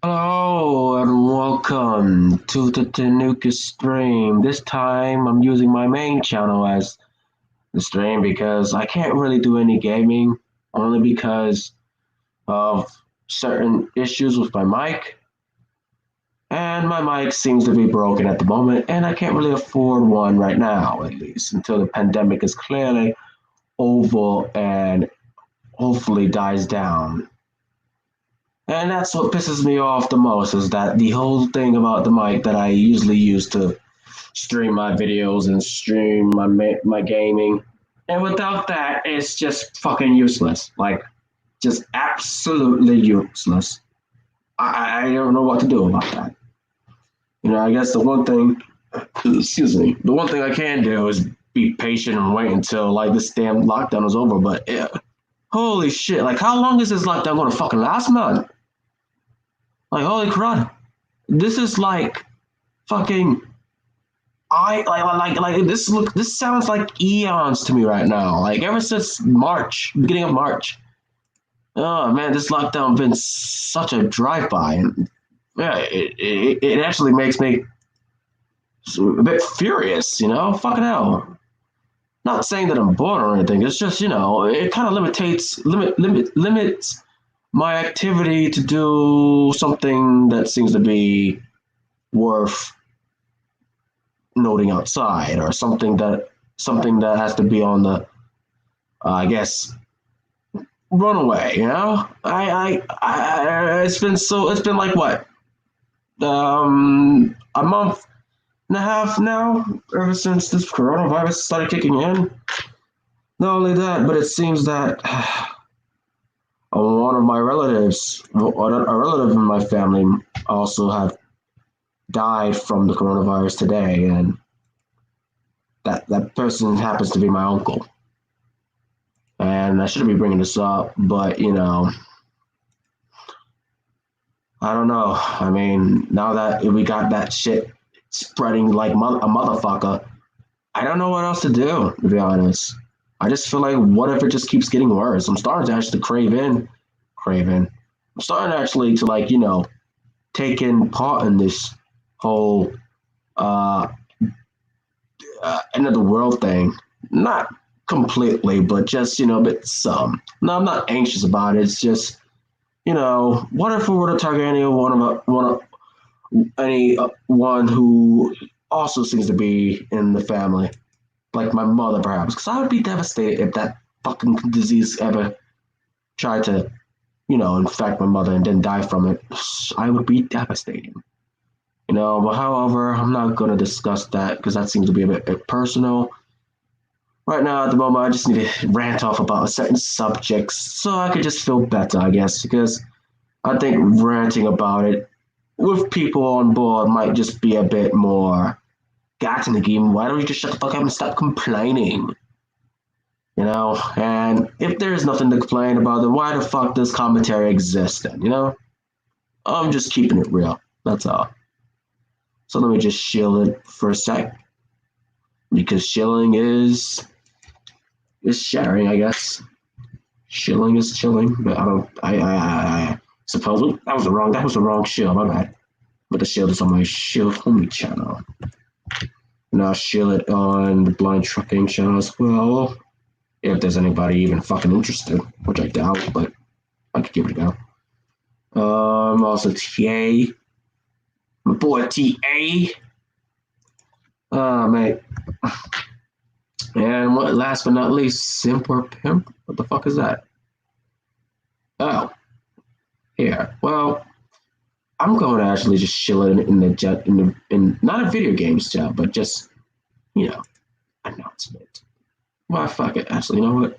Hello and welcome to the Tanuka stream. This time I'm using my main channel as the stream because I can't really do any gaming only because of certain issues with my mic. And my mic seems to be broken at the moment, and I can't really afford one right now, at least until the pandemic is clearly over and hopefully dies down. And that's what pisses me off the most is that the whole thing about the mic that I usually use to stream my videos and stream my gaming, and without that, it's just fucking useless. Like, just absolutely useless. I don't know what to do about that. I guess the one thing, excuse me, the one thing I can do is be patient and wait until like this damn lockdown is over. But yeah, holy shit, like how long is this lockdown gonna fucking last, man? Like, holy crap. This is like fucking this sounds like eons to me right now. Like ever since March, beginning of March. Oh man, this lockdown been such a drive-by, and yeah, it actually makes me a bit furious. Fucking hell. Not saying that I'm bored or anything. It's just it kind of limits my activity to do something that seems to be worth noting outside or something that has to be on the I guess runaway. It's been like what a month and a half now ever since this coronavirus started kicking in. Not only that, but it seems that one of my relatives, a relative in my family, also have died from the coronavirus today, and that person happens to be my uncle. And I shouldn't be bringing this up, but I don't know. I mean, now that we got that shit spreading like a motherfucker, I don't know what else to do, to be honest. I just feel like what if it just keeps getting worse? I'm starting to actually crave in. I'm starting actually to like, take in part in this whole uh, end of the world thing. Not completely, but just, but some. No, I'm not anxious about it. It's just, what if we were to target anyone who also seems to be in the family, like my mother, perhaps? Because I would be devastated if that fucking disease ever tried to, infect my mother and then die from it. I would be devastated. But however, I'm not going to discuss that because that seems to be a bit personal. Right now, at the moment, I just need to rant off about a certain subject so I could just feel better, I guess, because I think ranting about it with people on board might just be a bit more. God in the game, why don't you just shut the fuck up and stop complaining? And if there's nothing to complain about, then why the fuck does commentary exist then? I'm just keeping it real. That's all. So let me just shield it for a sec. Because shilling is sharing, I guess. Shilling is chilling, but I don't I suppose that was the wrong shield, my bad. But the shield is on my shield homie channel. And I'll shield it on the blind trucking channel as well. If there's anybody even fucking interested, which I doubt, but I could give it a go. Also TA. My boy TA. Oh mate. And last but not least, Simp or Pimp? What the fuck is that? Oh, here. Well, I'm going to actually just chill in the jet in not a video games chat, but just you know announcement. Well, fuck it. Actually, you know what?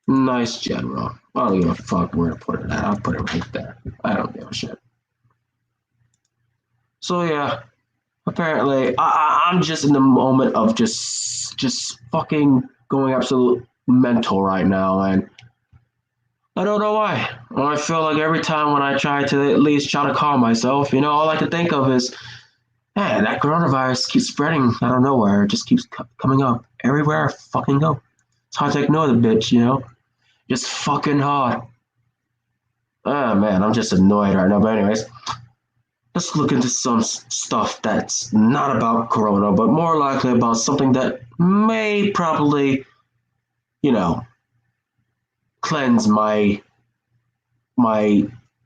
Nice general. I don't give a fuck where to put it at. I'll put it right there. I don't give a shit. So yeah, apparently I'm just in the moment of just fucking going absolute mental right now, and I don't know why. I feel like every time when I try to at least try to calm myself, all I can think of is, man, that coronavirus keeps spreading out of nowhere. It just keeps coming up everywhere I fucking go. It's hard to ignore the bitch. Just fucking hard. Ah, man, I'm just annoyed right now. But anyways, let's look into some stuff that's not about Corona, but more likely about something that may probably, you know, cleanse my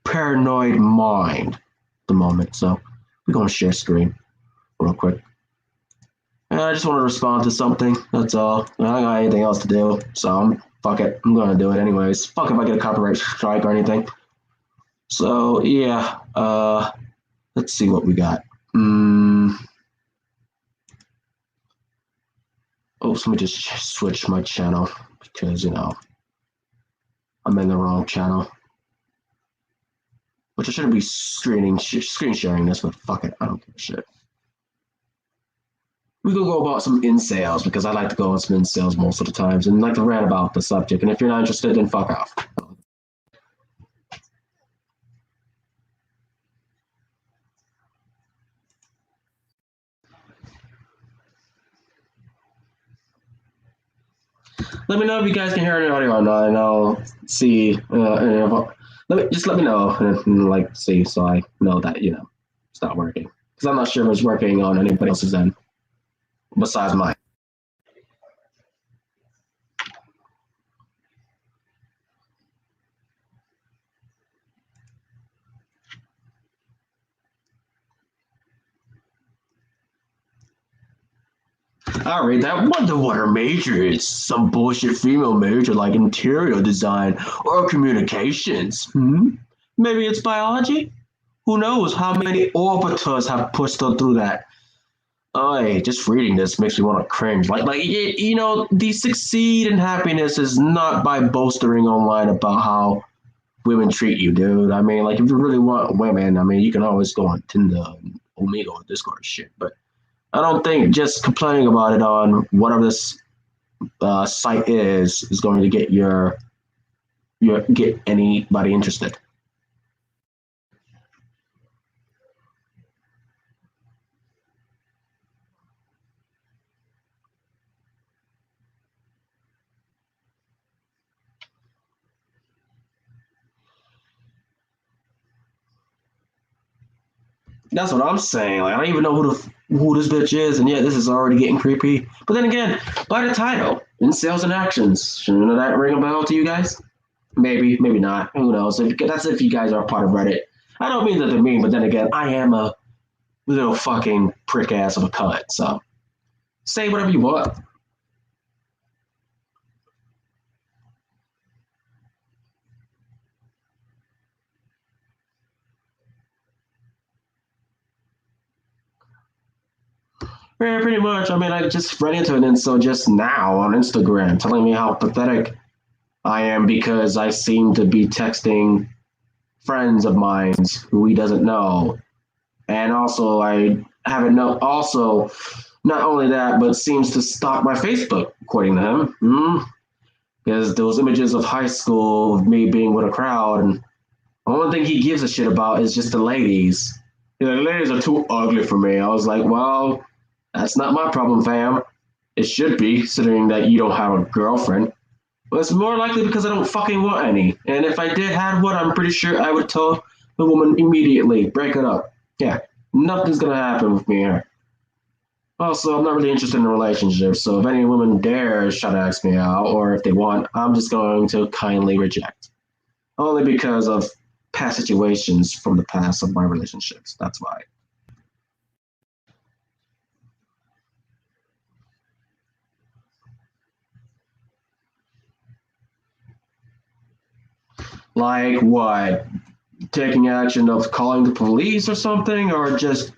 paranoid mind at the moment. So we're gonna share screen real quick. And I just want to respond to something. That's all. I don't got anything else to do, so fuck it. I'm gonna do it anyways. Fuck if I get a copyright strike or anything. So yeah, let's see what we got. Oh, so let me just switch my channel because I'm in the wrong channel. Which I shouldn't be screen sharing this, but fuck it, I don't give a shit. We could go about some incels because I like to go on some incels most of the times and like to rant about the subject. And if you're not interested, then fuck off. Let me know if you guys can hear any audio or not, and I'll see. Let me know and like see so I know that it's not working because I'm not sure if it's working on anybody else's end besides mine. All right, that wonder what her major is. Some bullshit female major like interior design or communications. Maybe it's biology? Who knows how many orbiters have pushed her through that? Oh, hey, just reading this makes me want to cringe. The succeed in happiness is not by boastering online about how women treat you, dude. I mean, like, if you really want women, I mean, you can always go on Tinder, and Omegle, or Discord, or shit. But I don't think just complaining about it on whatever this site is going to get anybody interested. That's what I'm saying. Like, I don't even know who this bitch is, and yet this is already getting creepy. But then again, by the title, Incels and Actions, shouldn't that ring a bell to you guys? Maybe, maybe not. Who knows? That's if you guys are part of Reddit. I don't mean that they're mean, but then again, I am a little fucking prick ass of a cunt. So say whatever you want. Yeah, pretty much. I mean, I just ran into an incel just now on Instagram telling me how pathetic I am because I seem to be texting friends of mine who he doesn't know. And also, I haven't know. Also, not only that, but seems to stalk my Facebook, according to him. Because those images of high school of me being with a crowd, and the only thing he gives a shit about is just the ladies. The ladies are too ugly for me. I was like, well, that's not my problem, fam. It should be, considering that you don't have a girlfriend. But it's more likely because I don't fucking want any. And if I did have one, I'm pretty sure I would tell the woman immediately, break it up. Yeah, nothing's gonna happen with me here. Also, I'm not really interested in relationships, so if any woman dares try to ask me out, or if they want, I'm just going to kindly reject. Only because of past situations from the past of my relationships. That's why. Like what? Taking action of calling the police or something, or just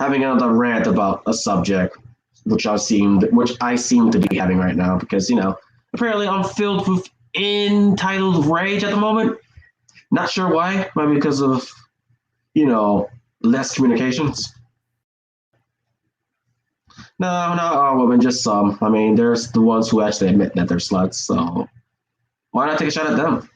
having another rant about a subject, which I seem to be having right now, because apparently I'm filled with entitled rage at the moment. Not sure why. Maybe because of you know less communications. No, not all women, just some. I mean, there's the ones who actually admit that they're sluts. So why not take a shot at them?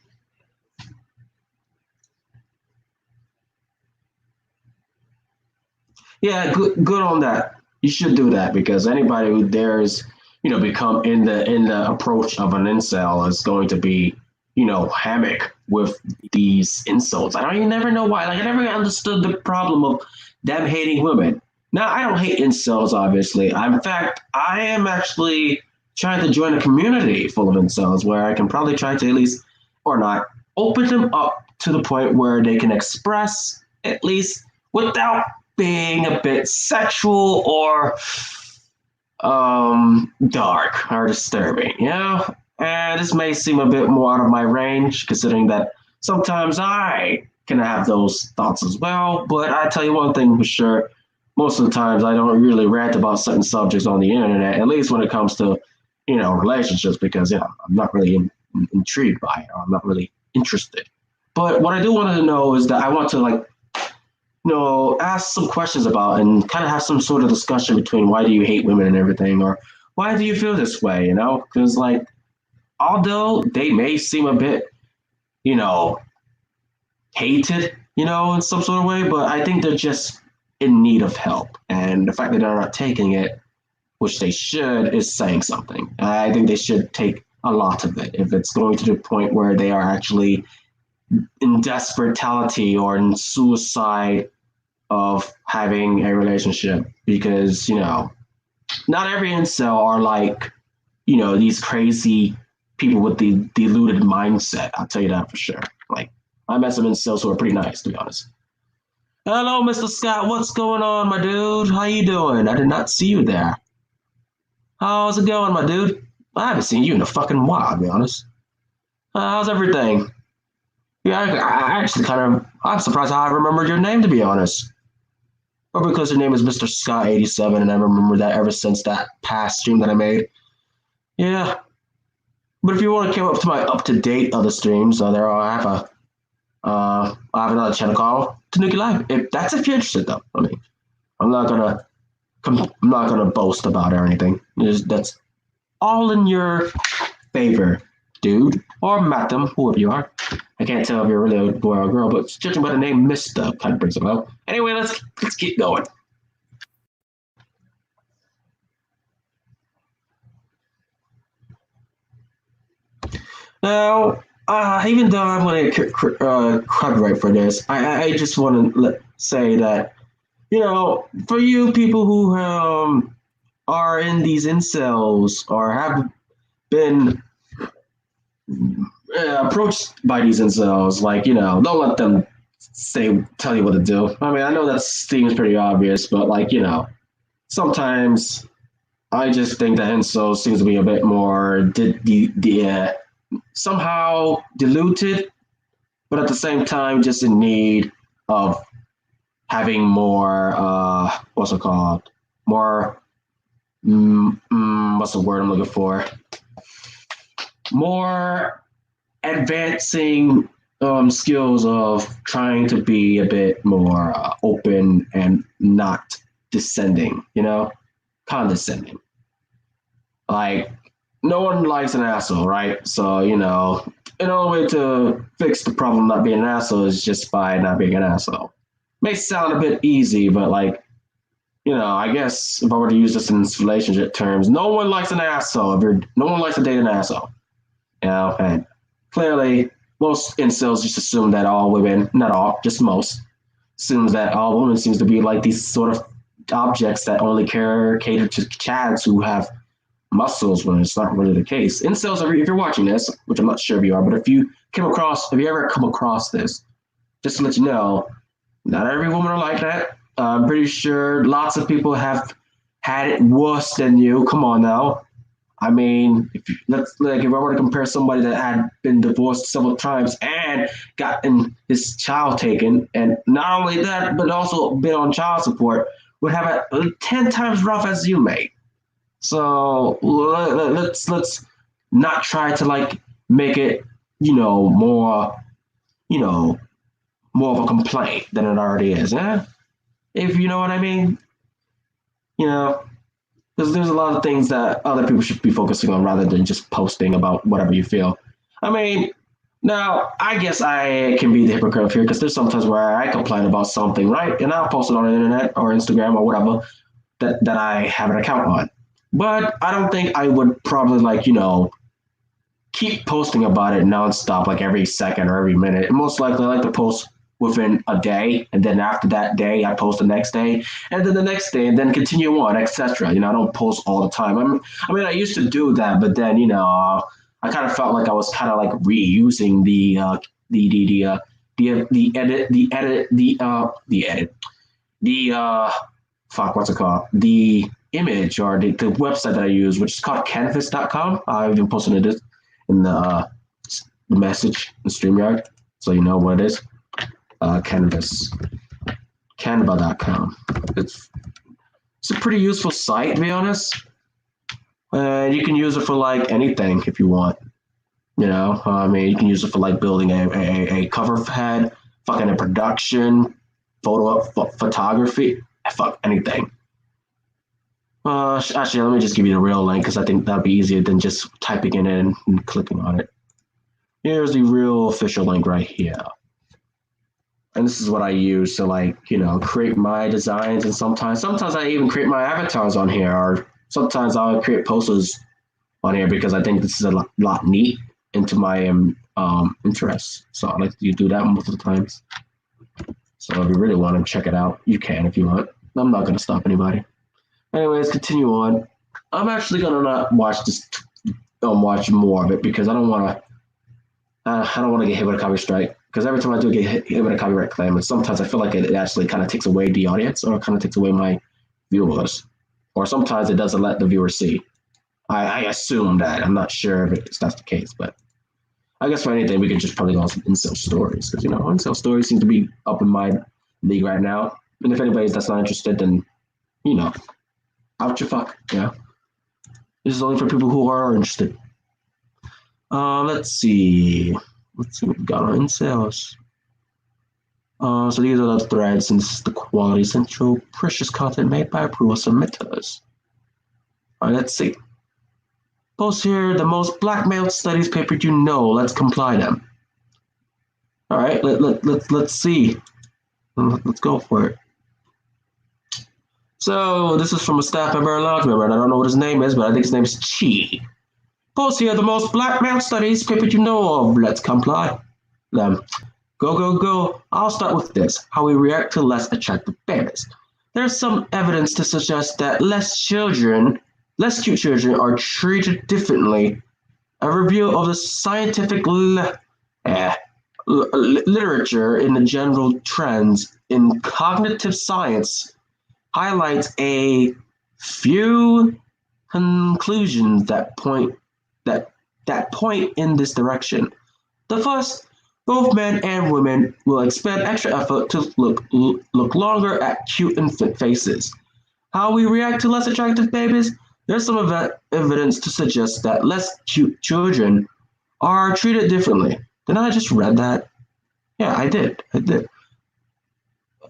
Yeah, good on that. You should do that because anybody who dares, become in the approach of an incel is going to be hammock with these insults. I don't even never know why. Like I never understood the problem of them hating women. Now I don't hate incels, obviously. In fact, I am actually trying to join a community full of incels where I can probably try to at least, or not, open them up to the point where they can express at least without being a bit sexual or dark or disturbing, And this may seem a bit more out of my range, considering that sometimes I can have those thoughts as well. But I tell you one thing for sure: most of the times I don't really rant about certain subjects on the internet, at least when it comes to relationships, because I'm not really intrigued by it, or I'm not really interested. But what I do want to know is that I want to ask some questions about and kind of have some sort of discussion between why do you hate women and everything, or why do you feel this way, Because, like, although they may seem a bit, you know, hated, in some sort of way, but I think they're just in need of help. And the fact that they're not taking it, which they should, is saying something. I think they should take a lot of it if it's going to the point where they are actually in desperation or in suicide of having a relationship, because not every incel are like these crazy people with the deluded mindset. I'll tell you that for sure. Like, I met some incels who are pretty nice, to be honest. Hello, Mr. Scott. What's going on, my dude? How you doing? I did not see you there. How's it going, my dude? I haven't seen you in a fucking while, to be honest. How's everything? Yeah, I actually I'm surprised how I remembered your name, to be honest. Or because your name is Mr. Scott 87, and I remember that ever since that past stream that I made. Yeah. But if you want to come up to my up to date other streams, I have another channel called Tanuki Live. If you're interested, though. I mean, I'm not gonna I'm not gonna boast about it or anything. That's all in your favor, dude, or madam, whoever you are. I can't tell if you're really a boy or a girl, but judging by the name Mister kind of brings it up. Anyway, let's keep going. Now, even though I'm going to copyright for this, I just want to say that for you people who are in these incels or have been approached by these incels, like don't let them tell you what to do. I mean, I know that seems pretty obvious, but sometimes I just think that incels seems to be a bit more somehow diluted, but at the same time just in need of having more what's it called? More what's the word I'm looking for? More advancing skills of trying to be a bit more open and not descending, condescending. Like, no one likes an asshole, right? So, the only way to fix the problem not being an asshole is just by not being an asshole. May sound a bit easy, but I guess if I were to use this in relationship terms, no one likes an asshole. No one likes to date an asshole. And clearly most incels just assume that all women, not all, just most, assumes that all women seems to be like these sort of objects that only cater to chads who have muscles, when it's not really the case. Incels, if you're watching this, which I'm not sure if you are, but if you ever come across this, just to let you know, not every woman are like that. I'm pretty sure lots of people have had it worse than you. Come on now. I mean, if I were to compare somebody that had been divorced several times and gotten his child taken, and not only that, but also been on child support, would have it 10 times rough as you mate. So let's not try to make it more more of a complaint than it already is. If you know what I mean, because there's a lot of things that other people should be focusing on rather than just posting about whatever you feel. I mean, now I guess I can be the hypocrite here because there's sometimes where I complain about something, right? And I'll post it on the internet or Instagram or whatever that I have an account on. But I don't think I would probably keep posting about it nonstop, like every second or every minute. And most likely, I like to post within a day, and then after that day, I post the next day, and then the next day, and then continue on, etc. I don't post all the time. I used to do that, but then I kind of felt like I was kind of like reusing the edit the fuck, what's it called, the image or the website that I use, which is called canvas.com. I even posted it in the message in StreamYard, so you know what it is. Canvas, canva.com. It's a pretty useful site, to be honest. You can use it for like anything if you want. You can use it for like building a cover head, fucking a production, photography, fuck anything. Actually, let me just give you the real link because I think that'd be easier than just typing it in and clicking on it. Here's the real official link right here. And this is what I use to create my designs, and sometimes I even create my avatars on here, or sometimes I'll create posters on here because I think this is a lot neat into my interests. So I like to do that most of the times. So if you really want to check it out, you can if you want. I'm not going to stop anybody. Anyways, continue on. I'm actually going to not watch this, watch more of it because I don't want to get hit with a copyright strike. Because every time I do get hit with a copyright claim, and sometimes I feel like it actually kind of takes away the audience, or kind of takes away my viewers, or sometimes it doesn't let the viewer see. I assume that. I'm not sure if that's the case, but I guess for anything, we could just probably go on some incel stories, because incel stories seem to be up in my league right now. And if anybody's that's not interested, then out your fuck. This is only for people who are interested. Let's see what we got on incels. So these are the threads, and this is the quality central precious content made by approval submitters. All right, let's see. Post here the most blackmailed studies paper you know. Let's comply them. All right, let's see. Let's go for it. So this is from a staff member and lounge member, and I don't know what his name is, but I think his name is Chi. Post here the most blackmailed studies paper you know of. Let's comply them. Go. I'll start with this: how we react to less attractive babies. There's some evidence to suggest that less cute children are treated differently. A review of the scientific literature in the general trends in cognitive science highlights a few conclusions that point in this direction. The first, both men and women will expend extra effort to look longer at cute infant faces. How we react to less attractive babies? There's some evidence to suggest that less cute children are treated differently. Didn't I just read that? Yeah, I did.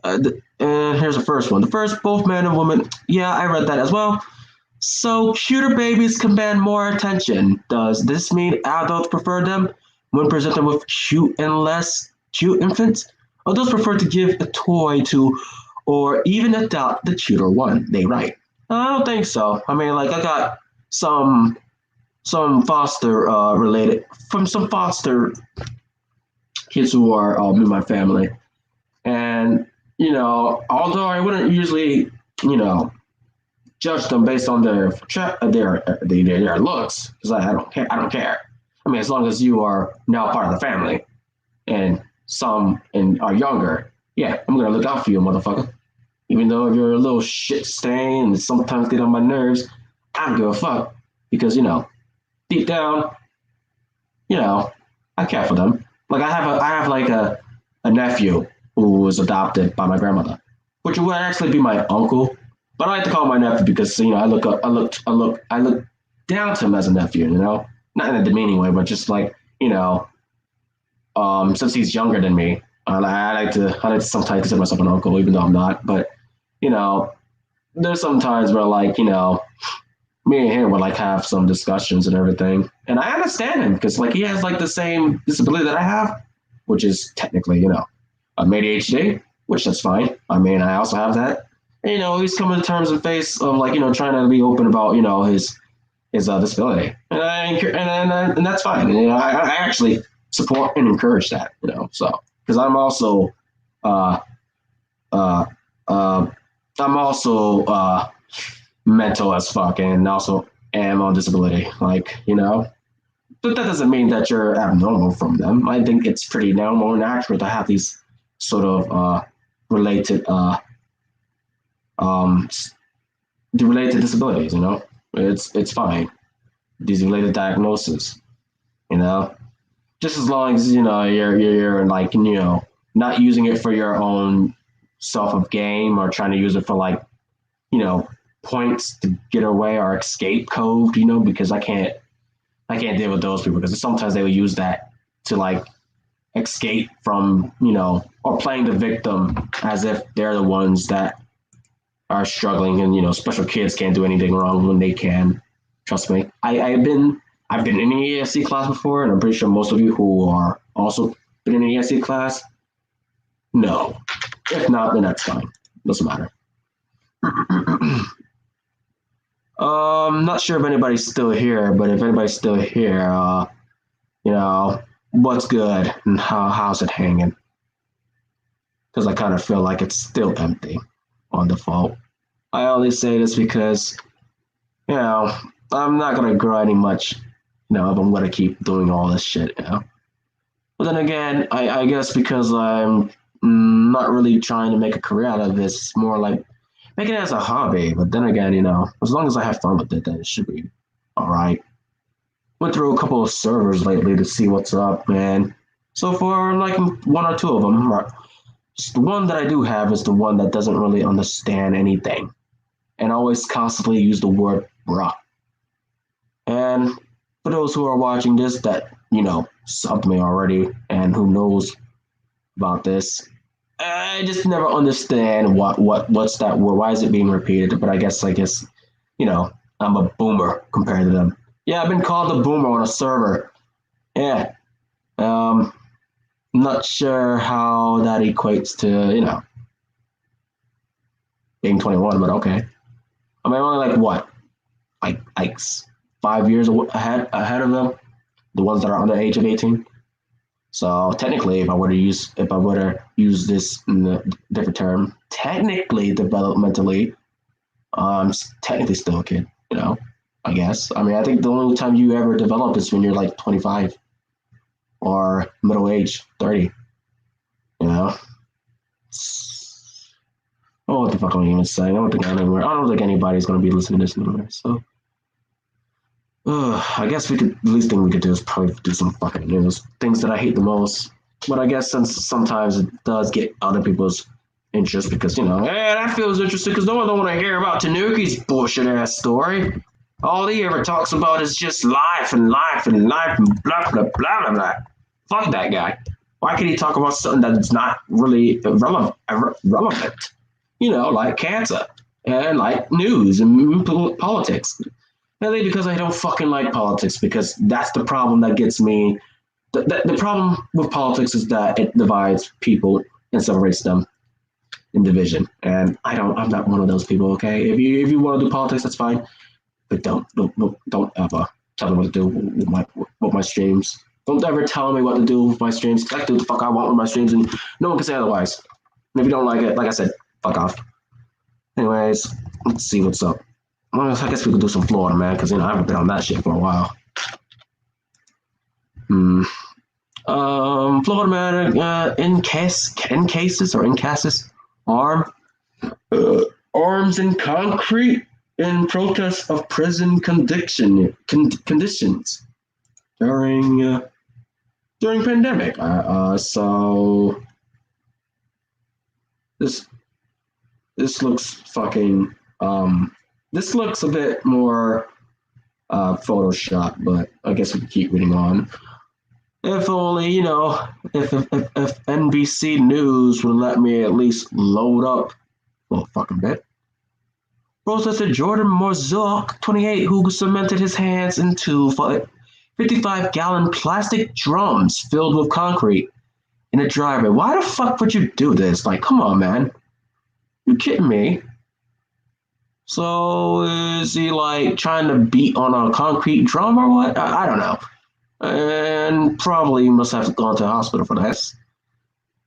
And here's the first one. The first, both men and women. Yeah, I read that as well. So cuter babies command more attention. Does this mean adults prefer them when presented with cute and less cute infants? Or those prefer to give a toy to or even adopt the cuter one? They write. I don't think so. I got some foster related from some foster kids who are in my family, and although I wouldn't usually judge them based on their looks, because I don't care. As long as you are now part of the family, and some are younger, yeah, I'm gonna look out for you, motherfucker. Even though if you're a little shit stain and sometimes get on my nerves, I don't give a fuck, because deep down, I care for them. Like I have like a nephew who was adopted by my grandmother, which would actually be my uncle, but I like to call him my nephew because I look down to him as a nephew. Not in a demeaning way, but just like since he's younger than me, I like to sometimes consider myself an uncle, even though I'm not. But there's some times where me and him would have some discussions and everything, and I understand him because he has the same disability that I have, which is technically ADHD, which that's fine. I also have that. And, he's coming to terms and face of trying to be open about his his disability, and that's fine. And, I actually support and encourage that. So because uh, uh, uh, I'm also mental as fuck, and also am on disability. But that doesn't mean that you're abnormal from them. I think it's pretty normal and accurate to have these sort of related um, the related disabilities. It's fine. These related diagnoses. You know, just as long as you're like not using it for your own self of game or trying to use it for like you know points to get away or escape code. Because I can't deal with those people because sometimes they will use that to like escape from or playing the victim as if they're the ones that are struggling, and special kids can't do anything wrong when they can. Trust me. I've been in an ESC class before, and I'm pretty sure most of you who are also been in an ESC class, no. If not, then that's fine. Doesn't matter. Not sure if anybody's still here, but if anybody's still here, what's good and how's it hanging? Because I kind of feel like it's still empty on default. I only say this because I'm not gonna grow any much, if I'm gonna keep doing all this shit. But then again, I guess because I'm not really trying to make a career out of this, it's more like making it as a hobby. But then again, as long as I have fun with it, then it should be all right. Went through a couple of servers lately to see what's up, man. So far, like one or two of them, just the one that I do have is the one that doesn't really understand anything and always constantly use the word bruh. And for those who are watching this that, subbed me already and who knows about this, I just never understand what's that word. Why is it being repeated? But I guess, I'm a boomer compared to them. Yeah, I've been called a boomer on a server. Yeah. Not sure how that equates to, being 21, but okay. I mean, I'm only like what? Like 5 years ahead of them, the ones that are under the age of 18. So technically, if I were to use this in a different term, technically developmentally, I'm technically still a kid. I guess. I mean, I think the only time you ever develop is when you're like 25 or middle age 30. You know. Oh, what the fuck am I even saying? I don't think anybody's gonna be listening to this anywhere. So. I guess the least thing we could do is probably do some fucking news. Things that I hate the most. But I guess since sometimes it does get other people's interest because, hey, that feels interesting because no one don't want to hear about Tanuki's bullshit ass story. All he ever talks about is just life and life and life and blah, blah, blah, blah, blah. Fuck that guy. Why can't he talk about something that's not really relevant? Like cancer and like news and politics. Mainly because I don't fucking like politics, because that's the problem that gets me. The problem with politics is that it divides people and separates them in division. And I'm not one of those people, okay? If you want to do politics, that's fine. But don't ever tell me what to do with my streams. Don't ever tell me what to do with my streams. I can do what the fuck I want with my streams, and no one can say otherwise. And if you don't like it, like I said, fuck off. Anyways, let's see what's up. Well, I guess we could do some Florida, man, because I haven't been on that shit for a while. Florida man, in cases arms in concrete in protest of prison conditions during pandemic. So this looks fucking This looks a bit more Photoshop, but I guess we can keep reading on. If only, if NBC News would let me at least load up a little fucking bit. Protester Jordan Morzuk, 28, who cemented his hands into 55-gallon plastic drums filled with concrete in a driveway. Why the fuck would you do this? Like, come on, man. You kidding me? So is he like trying to beat on a concrete drum or what? I don't know. And probably must have gone to the hospital for that.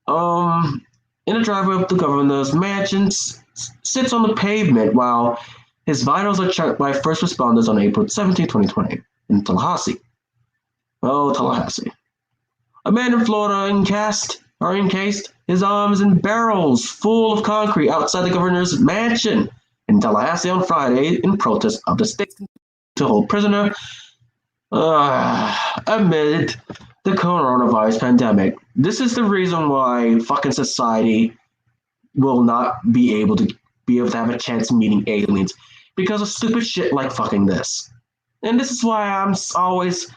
Um, in the driveway of the governor's mansion, sits on the pavement while his vitals are checked by first responders on April 17, 2020, in Tallahassee. Oh, Tallahassee. A man in Florida encased his arms in barrels full of concrete outside the governor's mansion in Tallahassee on Friday in protest of the state to hold prisoner amid the coronavirus pandemic. This is the reason why fucking society will not be able to have a chance of meeting aliens because of stupid shit like fucking this. And this is why I'm always,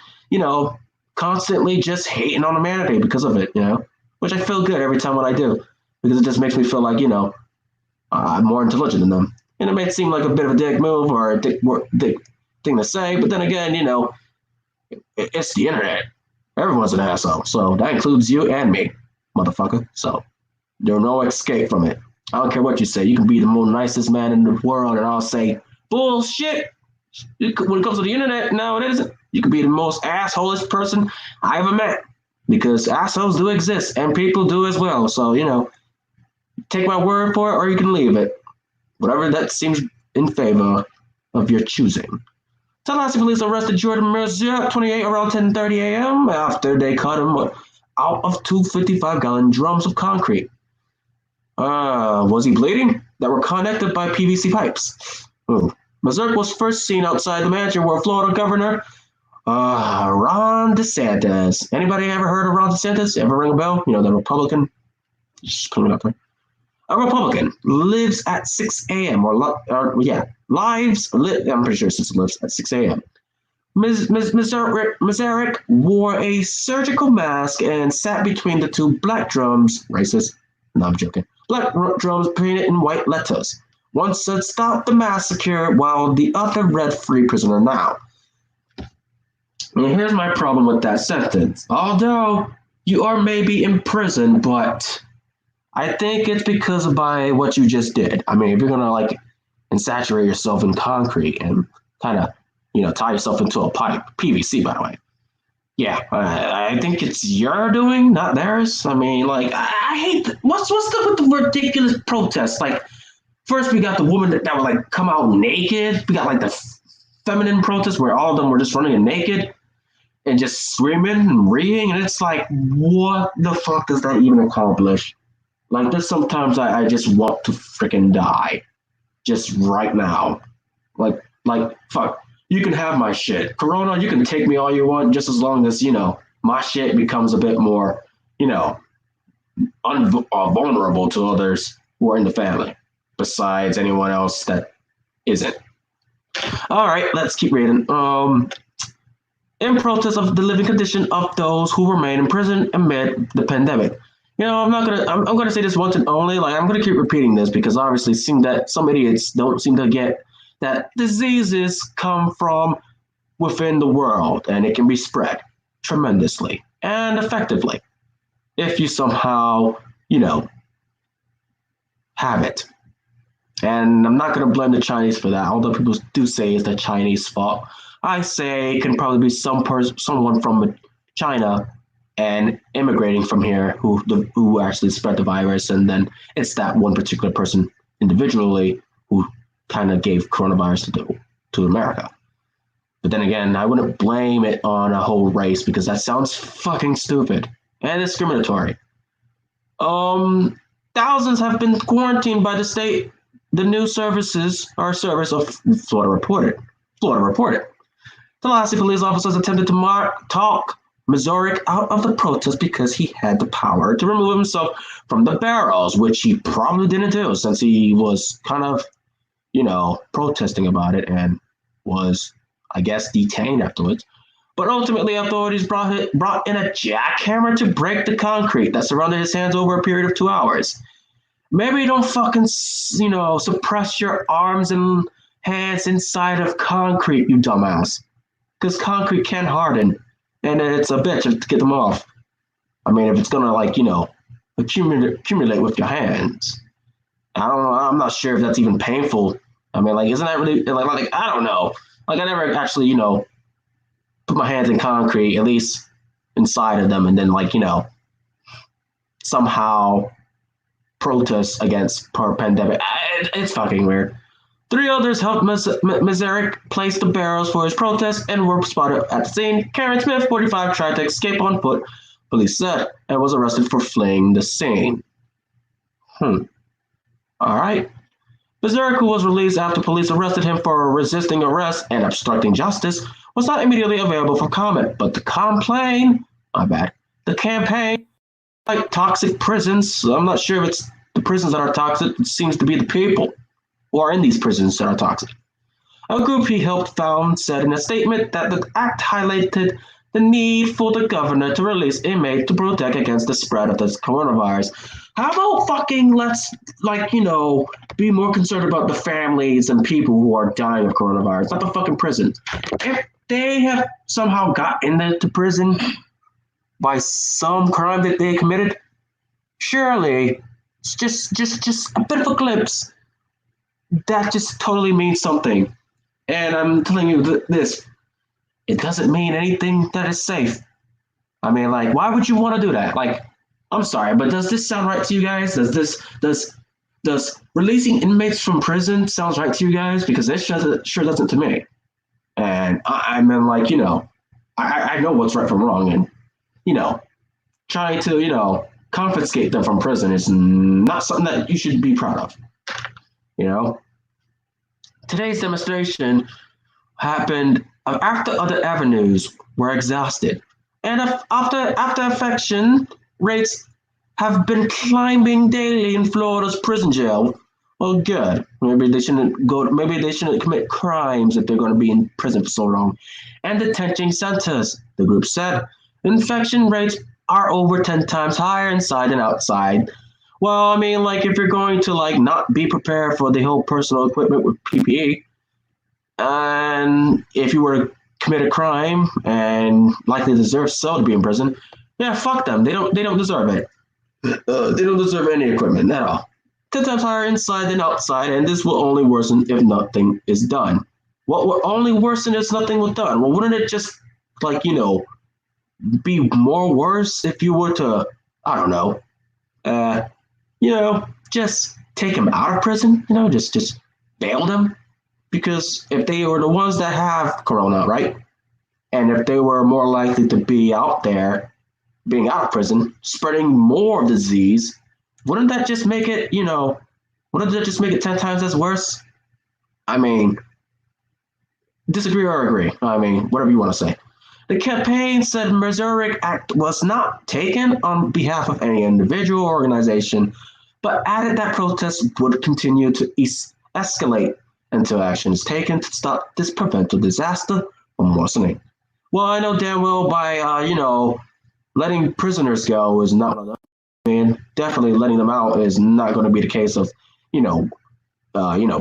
constantly just hating on humanity because of it, which I feel good every time what I do because it just makes me feel like, I'm more intelligent than them. And it may seem like a bit of a dick move or a dick thing to say, but then again, it's the internet. Everyone's an asshole. So that includes you and me, motherfucker. So there's no escape from it. I don't care what you say. You can be the most nicest man in the world, and I'll say, bullshit. When it comes to the internet, no, it isn't. You can be the most assholest person I ever met because assholes do exist and people do as well. So, take my word for it or you can leave it. Whatever that seems in favor of your choosing. Tallahassee police arrested Jordan Merzier, 28, around 10:30 a.m. after they caught him out of two 55-gallon drums of concrete. Was he bleeding? That were connected by PVC pipes. Ooh. Mazurk was first seen outside the mansion where Florida Governor Ron DeSantis. Anybody ever heard of Ron DeSantis? Ever ring a bell? The Republican. Just pulling it up here. A Republican lives at 6 a.m. lives. I'm pretty sure it lives at 6 a.m. Ms. Mazurek wore a surgical mask and sat between the two black drums. Racist? No, I'm joking. Black drums painted in white letters. One said "Stop the Massacre," while the other read "Free Prisoner Now." And here's my problem with that sentence. Although you are maybe in prison, but I think it's because of by what you just did. I mean, if you're gonna saturate yourself in concrete and kind of, tie yourself into a pipe, PVC, by the way. Yeah, I think it's your doing, not theirs. I mean, I hate what's up with the ridiculous protests. First we got the woman that would come out naked. We got the feminine protests where all of them were just running naked and just screaming and reading, and it's what the fuck does that even accomplish? There's sometimes I just want to freaking die, just right now. Fuck. You can have my shit. Corona, you can take me all you want, just as long as, my shit becomes a bit more, vulnerable to others who are in the family, besides anyone else that isn't. All right, let's keep reading. In protest of the living condition of those who remain in prison amid the pandemic. I'm gonna say this once and only. I'm gonna keep repeating this because obviously, it seems that some idiots don't seem to get that diseases come from within the world and it can be spread tremendously and effectively if you somehow, have it. And I'm not going to blame the Chinese for that, although people do say it's the Chinese fault. I say it can probably be someone from China and immigrating from here who actually spread the virus, and then it's that one particular person individually who kind of gave coronavirus to America. But then again, I wouldn't blame it on a whole race because that sounds fucking stupid and discriminatory. Thousands have been quarantined by the new service of Florida reported. Tallahassee police officers attempted to talk Mazurek out of the protest because he had the power to remove himself from the barrels, which he probably didn't do since he was kind of protesting about it and was, I guess, detained afterwards. But ultimately, authorities brought in a jackhammer to break the concrete that surrounded his hands over a period of 2 hours. Maybe don't fucking, suppress your arms and hands inside of concrete, you dumbass. Because concrete can harden, and it's a bitch to get them off. I mean, if it's gonna, accumulate with your hands. I don't know. I'm not sure if that's even painful I mean, like, isn't that really like I don't know. Like, I never actually, put my hands in concrete, at least inside of them, and then like, somehow protest against pandemic. It's fucking weird. Three others helped Mazurek place the barrels for his protest and were spotted at the scene. Karen Smith, 45, tried to escape on foot, police said, and was arrested for fleeing the scene. All right. Mazurek, who was released after police arrested him for resisting arrest and obstructing justice, was not immediately available for comment, but the campaign, like toxic prisons, so I'm not sure if it's the prisons that are toxic, it seems to be the people who are in these prisons that are toxic. A group he helped found said in a statement that the act highlighted the need for the governor to release inmates to protect against the spread of this coronavirus. How about fucking let's, be more concerned about the families and people who are dying of coronavirus, not the fucking prisons. If they have somehow got into prison by some crime that they committed, surely it's just a bit of a glimpse. That just totally means something. And I'm telling you this, it doesn't mean anything that is safe. I mean, like, why would you want to do that? Like, I'm sorry, but does this sound right to you guys? Does releasing inmates from prison sounds right to you guys? Because it sure doesn't to me. And I mean, like, I know what's right from wrong, and trying to confiscate them from prison is not something that you should be proud of. Today's demonstration happened after other avenues were exhausted, and after infection rates have been climbing daily in Florida's prison jail. Well, good. Maybe they shouldn't commit crimes if they're going to be in prison for so long. And detention centers, the group said, infection rates are over 10 times higher inside than outside. Well, I mean, like, if you're going to not be prepared for the whole personal equipment with PPE, and if you were to commit a crime and likely deserve so to be in prison, yeah, fuck them. They don't deserve it. They don't deserve any equipment at all. 10 times higher inside than outside, and this will only worsen if nothing is done. What will only worsen if nothing was done? Well, wouldn't it just be more worse if you were to, I don't know, just take them out of prison, just bail them? Because if they were the ones that have corona, right? And if they were more likely to be out there, being out of prison, spreading more disease, wouldn't that just make it, 10 times as worse? I mean, disagree or agree? I mean, whatever you want to say. The campaign said Mazurek Act was not taken on behalf of any individual or organization, but added that protests would continue to escalate until action is taken to stop this preventable disaster from worsening. Well, I know damn well by, letting prisoners go is not enough. I mean, definitely letting them out is not going to be the case of,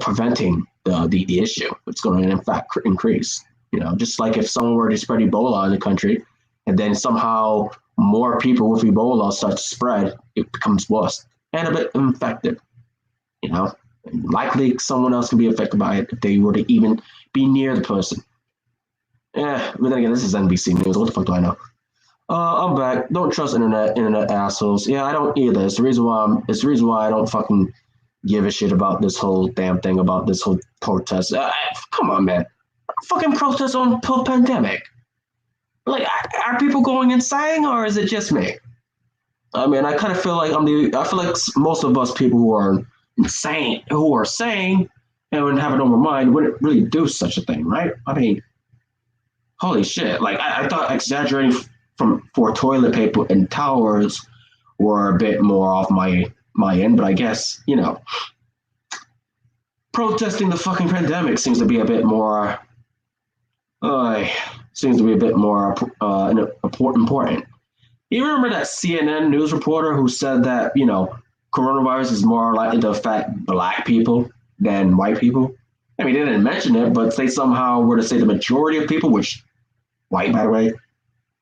preventing the issue. It's going to, in fact, increase. Just like if someone were to spread Ebola in the country, and then somehow more people with Ebola start to spread, it becomes worse and a bit infected. And likely someone else can be affected by it if they were to even be near the person. But then again, this is NBC News. What the fuck do I know? I'm back. Don't trust internet assholes. Yeah, I don't either. It's the reason why I don't fucking give a shit about this whole damn thing, about this whole protest. Come on, man. Fucking protest on pandemic. Like, are people going insane, or is it just me? I mean, I kind of feel like I feel like most of us people who are insane, who are sane and have an open mind, wouldn't really do such a thing, right? I mean, holy shit. Like, I thought exaggerating for toilet paper and towels were a bit more off my end, but I guess, protesting the fucking pandemic seems to be a bit more important. You remember that CNN news reporter who said that, coronavirus is more likely to affect black people than white people? I mean, they didn't mention it, but they somehow were to say the majority of people, which white, by the way,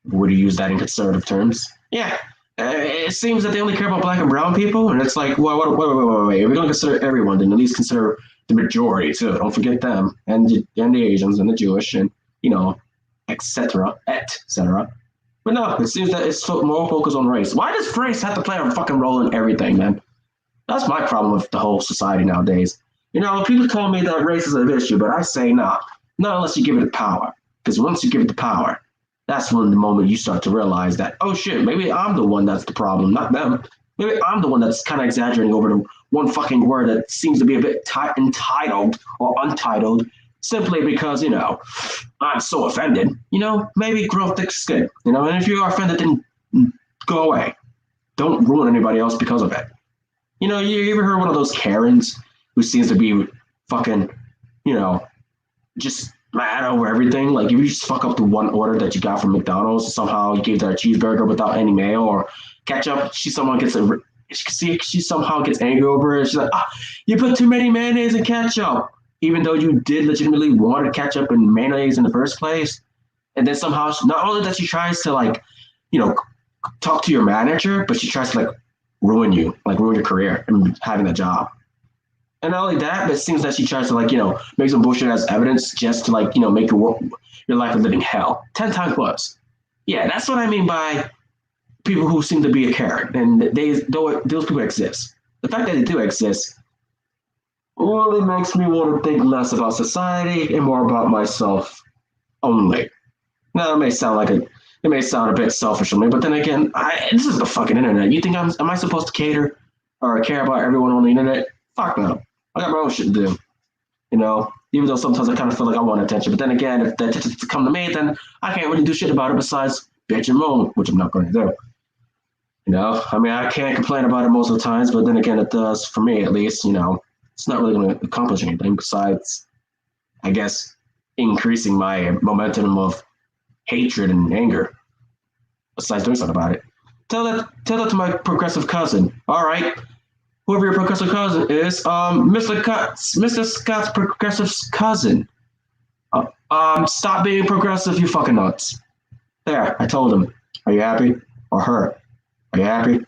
would you use that in conservative terms? Yeah. It seems that they only care about black and brown people, and it's like, well, wait. If we're going to consider everyone, then at least consider the majority too. Don't forget them and the Asians and the Jewish and etc. etc. But no, it seems that it's more focused on race. Why does race have to play a fucking role in everything, man? That's my problem with the whole society nowadays. People tell me that race is an issue, but I say nah, not unless you give it the power. Because once you give it the power, that's when the moment you start to realize that, oh shit, maybe I'm the one that's the problem, not them. Maybe I'm the one that's kind of exaggerating over the one fucking word that seems to be a bit entitled or untitled simply because, I'm so offended. Maybe grow thick skin, and if you are offended, then go away. Don't ruin anybody else because of it. You ever heard one of those Karens who seems to be fucking, just mad over everything? Like, if you just fuck up the one order that you got from McDonald's, somehow you gave her a cheeseburger without any mayo or ketchup, she somehow gets angry over it. She's like, you put too many mayonnaise and ketchup, even though you did legitimately want ketchup and mayonnaise in the first place. And then somehow, not only that she tries to talk to your manager, but she tries to ruin you, ruin your career and having a job. And not only that, but it seems that she tries to make some bullshit as evidence just to make your life a living hell 10 times worse. Yeah, that's what I mean by people who seem to be a Karen, and those people exist. The fact that they do exist really makes me want to think less about society and more about myself only. Now, it may sound a bit selfish of me, but then again, this is the fucking internet. You think am I supposed to cater or care about everyone on the internet? Fuck no. I got my own shit to do. Even though sometimes I kind of feel like I want attention, but then again, if the attention to come to me, then I can't really do shit about it besides bitch and moan, which I'm not going to do. I can't complain about it most of the times, but then again, it does for me at least. It's not really going to accomplish anything besides, I guess, increasing my momentum of hatred and anger. Besides doing something about it, tell that to my progressive cousin. All right, whoever your progressive cousin is, Mr. Scott's progressive cousin. Stop being progressive, you fucking nuts. There, I told him. Are you happy? Or her? Are you happy?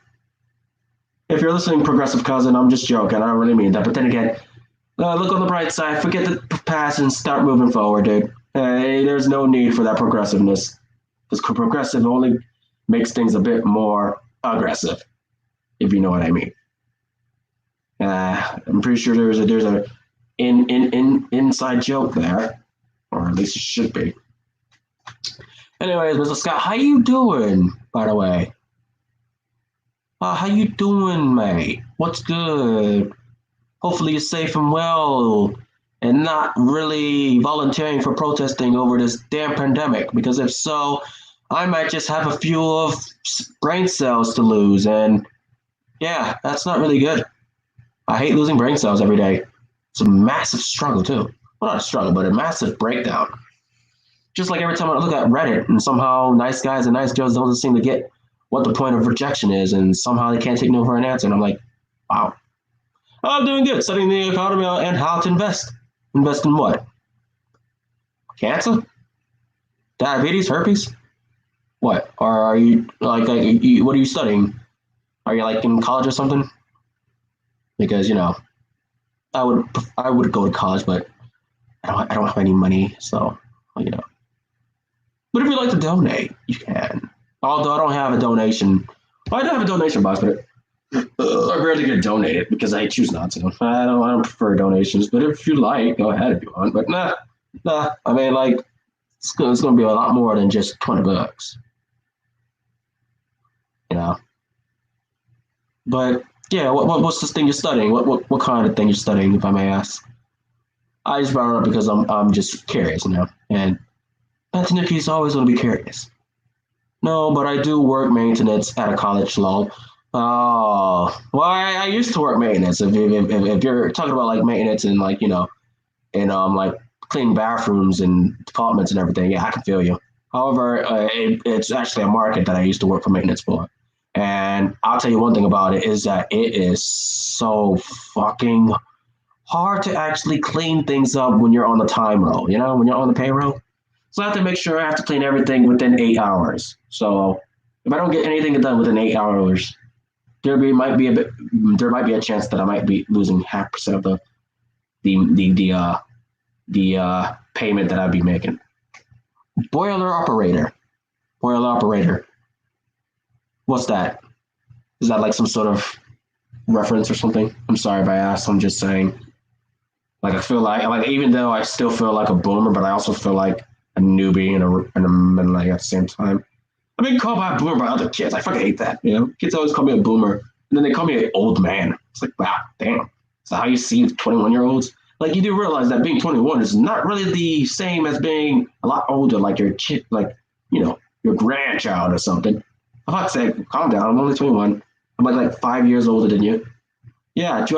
If you're listening, progressive cousin, I'm just joking. I don't really mean that. But then again, look on the bright side. Forget the past and start moving forward, dude. Hey, there's no need for that progressiveness. Because progressive only makes things a bit more aggressive, if you know what I mean. I'm pretty sure there's a inside joke there, or at least it should be. Anyways, Mr. Scott, how you doing, by the way? How you doing, mate? What's good? Hopefully you're safe and well and not really volunteering for protesting over this damn pandemic, because if so, I might just have a few of brain cells to lose, and yeah, that's not really good. I hate losing brain cells every day. It's a massive struggle too. Well, not a struggle, but a massive breakdown. Just like every time I look at Reddit and somehow nice guys and nice girls don't seem to get what the point of rejection is, and somehow they can't take no for an answer. And I'm like, wow. I'm doing good, studying the economy and how to invest. Invest in what? Cancer? Diabetes? Herpes? What? Or are you what are you studying? Are you in college or something? Because I would go to college, but I don't have any money, so But if you'd like to donate, you can. Although I don't have a donation, well, I do have a donation box, but I rarely get donated because I choose not to. I don't prefer donations, but if you like, go ahead if you want. But nah. I mean, it's gonna be a lot more than just $20. But yeah, what's this thing you're studying? What kind of thing you're studying, if I may ask? I just brought it up because I'm just curious, and Antonuki's always gonna be curious. No, but I do work maintenance at a college, lol. Oh, well, I used to work maintenance. If you're talking about maintenance and and cleaning bathrooms and departments and everything, yeah, I can feel you. However, it's actually a market that I used to work for maintenance for. And I'll tell you one thing about it is that it is so fucking hard to actually clean things up when you're on the time roll, when you're on the payroll. So I have to make sure I have to clean everything within 8 hours. So if I don't get anything done within 8 hours, there might be a chance that I might be losing 0.5% of the the payment that I'd be making. Boiler operator. Boiler operator. What's that? Is that like some sort of reference or something? I'm sorry if I asked. I'm just saying. Like I feel like even though I still feel like a boomer, but I also feel like a newbie and like at the same time. I mean, called by a boomer by other kids. I fucking hate that. You know, kids always call me a boomer, and then they call me an old man. It's like, wow, damn. Is that how you see 21-year-olds? Like you do realize that being 21 is not really the same as being a lot older, like your kid, like your grandchild or something. For fuck's sake, calm down. I'm only 21. I'm like 5 years older than you. Yeah, I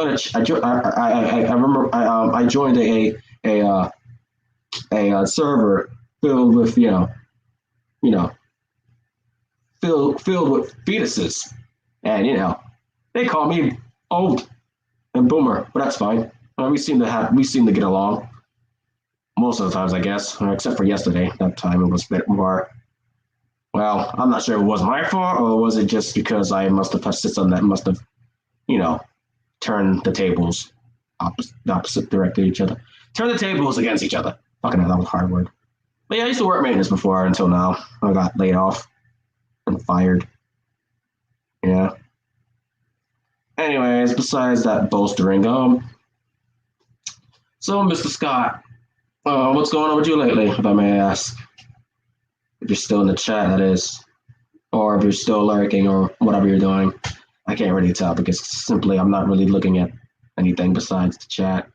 remember I joined a server filled with you know filled with fetuses, and they call me old and boomer, but that's fine. We seem to get along most of the times, I guess, except for yesterday. That time it was a bit more. Well, I'm not sure if it was my fault or was it just because I must have touched something that must have you know turned the tables opposite directly each other. Turn the tables against each other. Fucking hell, that was a hard word. But yeah, I used to work maintenance before until now. I got laid off and fired. Yeah. Anyways, besides that bolstering, so Mr. Scott, what's going on with you lately, if I may ask? If you're still in the chat, that is, or if you're still lurking or whatever you're doing. I can't really tell because simply I'm not really looking at anything besides the chat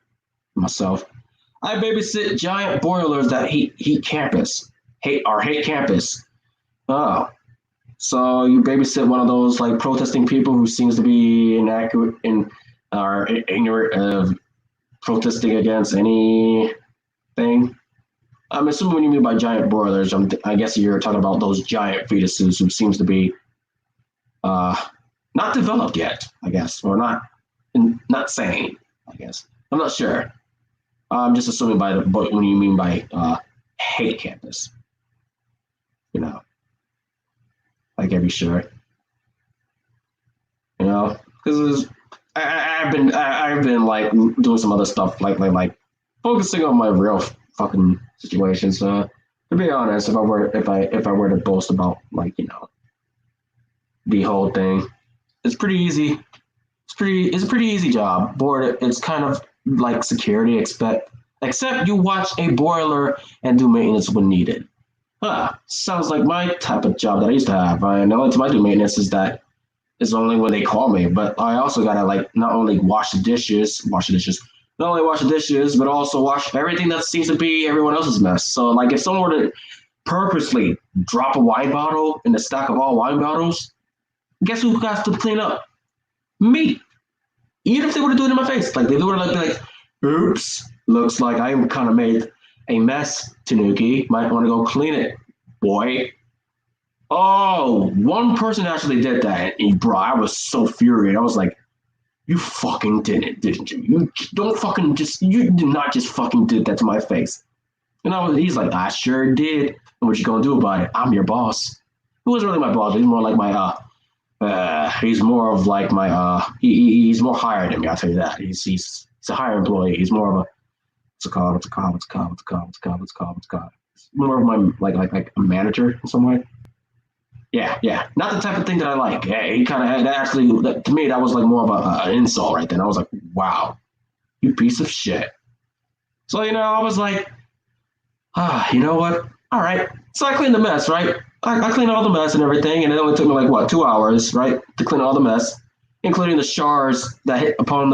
myself. I babysit giant boilers that heat campus, hate campus. Oh, so you babysit one of those like protesting people who seems to be inaccurate and are ignorant of protesting against anything. I'm assuming when you mean by giant boilers, I guess you're talking about those giant fetuses who seems to be uh, not developed yet, I guess, or not sane, I guess. I'm not sure. I'm just assuming but when you mean by hate campus, I can be sure, because I've been like doing some other stuff like focusing on my real fucking situation. So to be honest, if I were to boast about like the whole thing, it's pretty easy. It's a pretty easy job. Board it's kind of like security except you watch a boiler and do maintenance when needed. Sounds like my type of job that I used to have. And the only time I do maintenance is only when they call me. But I also gotta like not only wash the dishes, not only wash the dishes, but also wash everything that seems to be everyone else's mess. So like if someone were to purposely drop a wine bottle in the stack of all wine bottles, guess who has to clean up? Me. Even if they were to do it in my face, like they would have like, oops, looks like I kind of made a mess, Tanuki. Might want to go clean it, boy. Oh, one person actually did that, and bro, I was so furious. I was like, you fucking didn't you? You don't fucking you did not just fucking did that to my face. And he's like, I sure did. And what you gonna do about it? I'm your boss. He wasn't really my boss. He's more like my he's more of like my he's more hired than me. I'll tell you that. He's a higher employee. He's more of a what's it called? More of my like a manager in some way. Yeah. Not the type of thing that I like. Yeah, he kind of had actually to me that was like more of an insult right then. I was like, wow, you piece of shit. So I was like, you know what? All right. So I cleaned the mess, right? I cleaned all the mess and everything, and it only took me like what 2 hours, right, to clean all the mess, including the shards that hit upon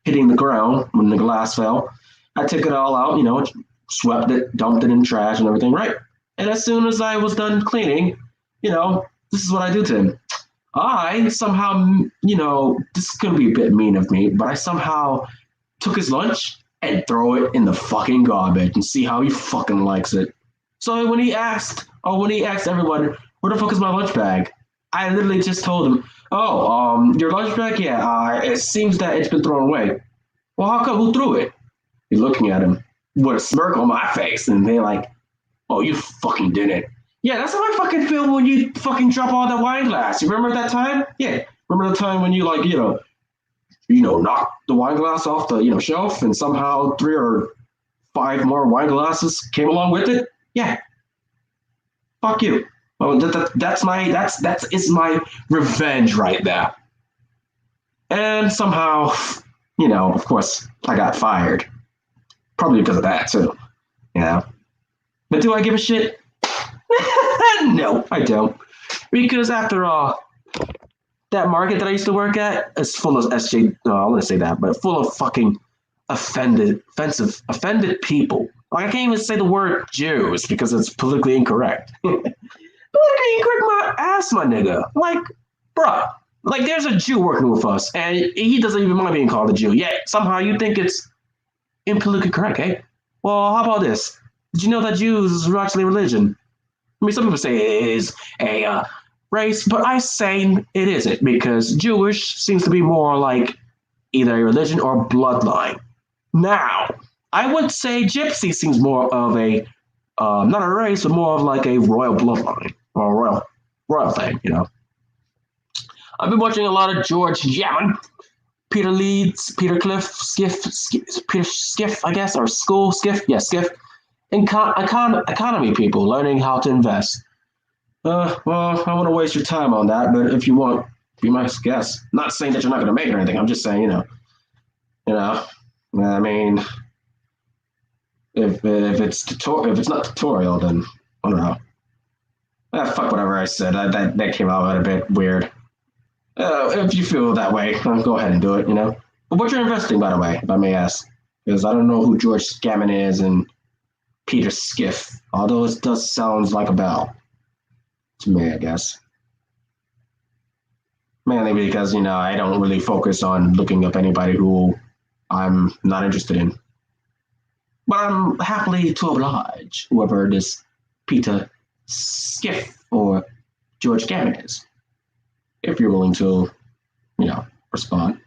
hitting the ground when the glass fell. I took it all out, swept it, dumped it in trash and everything, right? And as soon as I was done cleaning, this is what I do to him. I somehow, this is gonna be a bit mean of me, but I somehow took his lunch and throw it in the fucking garbage and see how he fucking likes it. So when he asked everyone, where the fuck is my lunch bag? I literally just told him, oh, your lunch bag? Yeah, it seems that it's been thrown away. Well, how come? Who threw it? He's looking at him with a smirk on my face, and they're like, oh, you fucking didn't. Yeah, that's how I fucking feel when you fucking drop all that wine glass. You remember that time? Yeah. Remember the time when you knock the wine glass off the shelf, and somehow 3 or 5 more wine glasses came along with it. Yeah, fuck you. Well, that's is my revenge right there. And somehow, of course, I got fired. Probably because of that too. But do I give a shit? No, I don't. Because after all, that market that I used to work at is full of SJ. No, I wouldn't say that, but full of fucking offended people. Like I can't even say the word Jews because it's politically incorrect. Politically incorrect my ass, my nigga. Like, bruh, like there's a Jew working with us, and he doesn't even mind being called a Jew. Yet somehow you think it's impolitically correct, eh? Well, how about this? Did you know that Jews are actually a religion? I mean, some people say it is a race, but I say it isn't because Jewish seems to be more like either a religion or bloodline. Now, I would say Gypsy seems more of a not a race, but more of like a royal bloodline or a royal thing. I've been watching a lot of George Yaman, Peter Leeds, Peter Cliff, Peter Skiff, I guess, or School Skiff, yeah, Skiff, and economy people learning how to invest. Well, I want to waste your time on that, but if you want, be my guest. Not saying that you're not going to make it or anything. I'm just saying, I mean, if it's not tutorial, then I don't know. Fuck whatever I said. That came out a bit weird. If you feel that way, go ahead and do it. But what you're investing, by the way, if I may ask, because I don't know who George Scammon is and Peter Skiff, although it does sound like a bell to me, I guess. Mainly because I don't really focus on looking up anybody who I'm not interested in. But I'm happily to oblige whoever this Peter Skiff or George Gammon is, if you're willing to, respond.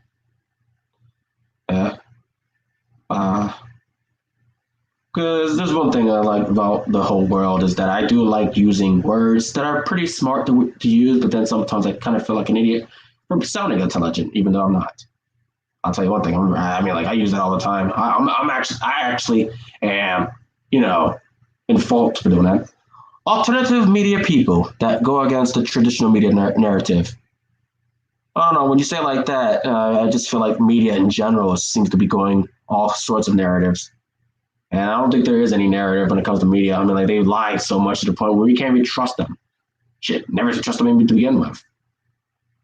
Because there's one thing I like about the whole world is that I do like using words that are pretty smart to use, but then sometimes I kind of feel like an idiot for sounding intelligent, even though I'm not. I'll tell you one thing. I use that all the time. I actually am, in fault for doing that. Alternative media people that go against the traditional media narrative. I don't know. When you say it like that, I just feel like media in general seems to be going all sorts of narratives. And I don't think there is any narrative when it comes to media. I mean, like they lie so much to the point where we can't even trust them. Shit, never trust them even to begin with.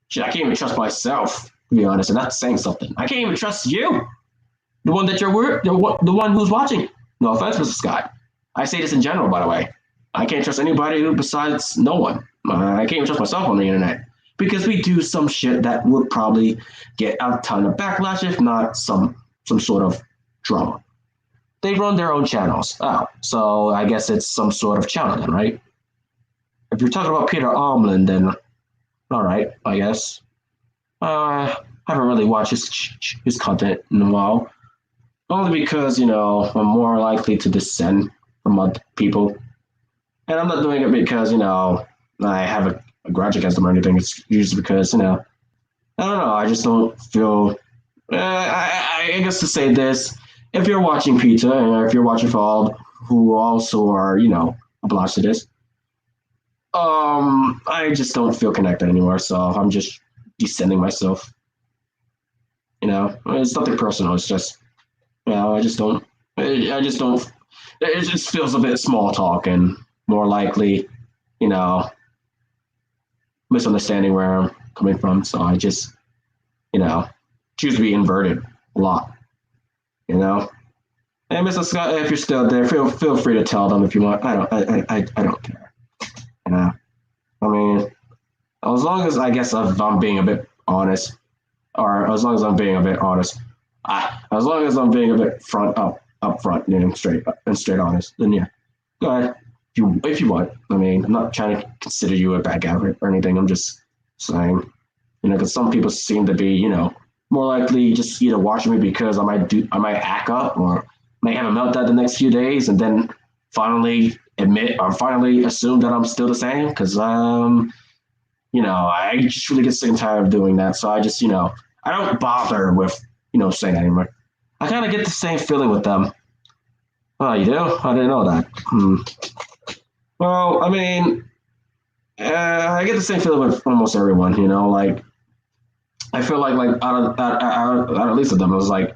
Shit, I can't even trust myself, to be honest, and that's saying something. I can't even trust you, the one that the one who's watching. No offense, Mr. Scott. I say this in general, by the way. I can't trust anybody besides no one. I can't even trust myself on the internet because we do some shit that would probably get a ton of backlash, if not some sort of drama. They run their own channels. Oh, so I guess it's some sort of channel then, right? If you're talking about Peter Omlin, then all right, I guess. I haven't really watched his content in a while, only because I'm more likely to dissent from other people, and I'm not doing it because I have a grudge against them or anything. It's usually because I don't know. I just don't feel. I guess to say this, if you're watching Peter and if you're watching for all who also are obliged to this, I just don't feel connected anymore. So I'm just descending myself. It's nothing personal. It's just I just don't. I just don't. It just feels a bit small talk and more likely, misunderstanding where I'm coming from. So I just, choose to be inverted a lot. And Mr. Scott, if you're still there, feel free to tell them if you want. I don't care. I mean, as long as I guess if I'm being a bit honest, or as long as I'm being a bit honest, as long as I'm being a bit up front, straight honest, then yeah, go ahead. If you want. I mean, I'm not trying to consider you a bad guy or anything. I'm just saying, because some people seem to be, more likely just either watching me because I might hack up or may have a meltdown the next few days, and then finally admit or finally assume that I'm still the same because I just really get sick and tired of doing that. So I just I don't bother with saying that anymore. I kind of get the same feeling with them. Oh, you do? I didn't know that. Well, I mean, I get the same feeling with almost everyone. Like I feel like out of at least of them, it was like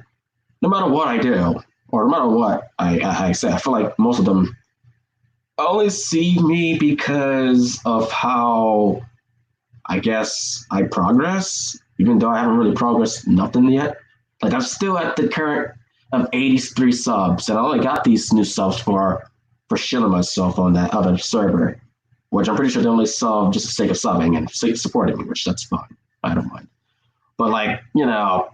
no matter what I do or no matter what I say, I feel like most of them only see me because of how I guess I progress, even though I haven't really progressed nothing yet. Like I'm still at the current of 83 subs, and I only got these new subs for shilling myself on that other server, which I'm pretty sure they only sub just for the sake of subbing and supporting me, which that's fine. I don't mind. But like I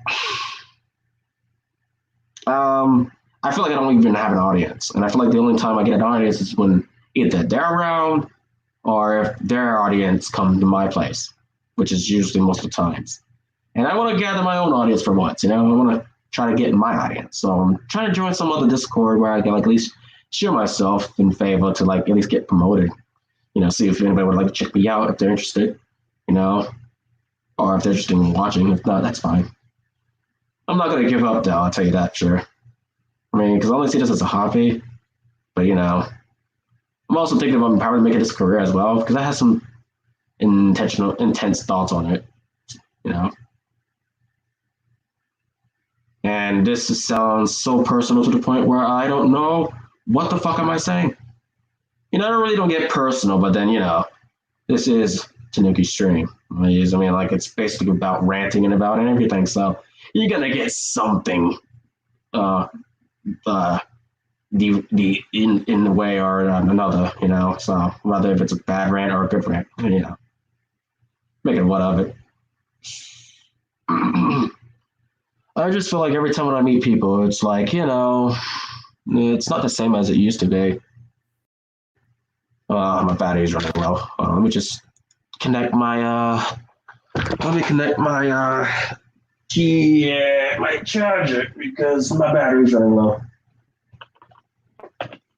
feel like I don't even have an audience, and I feel like the only time I get an audience is when either they're around or if their audience come to my place, which is usually most of the times. And I want to gather my own audience for once. I want to try to get in my audience. So I'm trying to join some other Discord where I can like at least share myself in favor to like at least get promoted. See if anybody would like to check me out if they're interested. Or if they're interested in watching. If not, that's fine. I'm not gonna give up though. I'll tell you that, sure. I mean, because I only see this as a hobby, but I'm also thinking about probably making this a career as well because I have some intense thoughts on it. You know, and this sounds so personal to the point where I don't know what the fuck am I saying. I really don't get personal, but then this is Tanuki Stream. I mean, like it's basically about ranting and about and everything. So you're gonna get something, uh, uh, the in the way or another. So whether if it's a bad rant or a good rant, making what of it. I just feel like every time when I meet people, it's like it's not the same as it used to be. My battery's running low. Let me just connect my my charger because my battery's running low.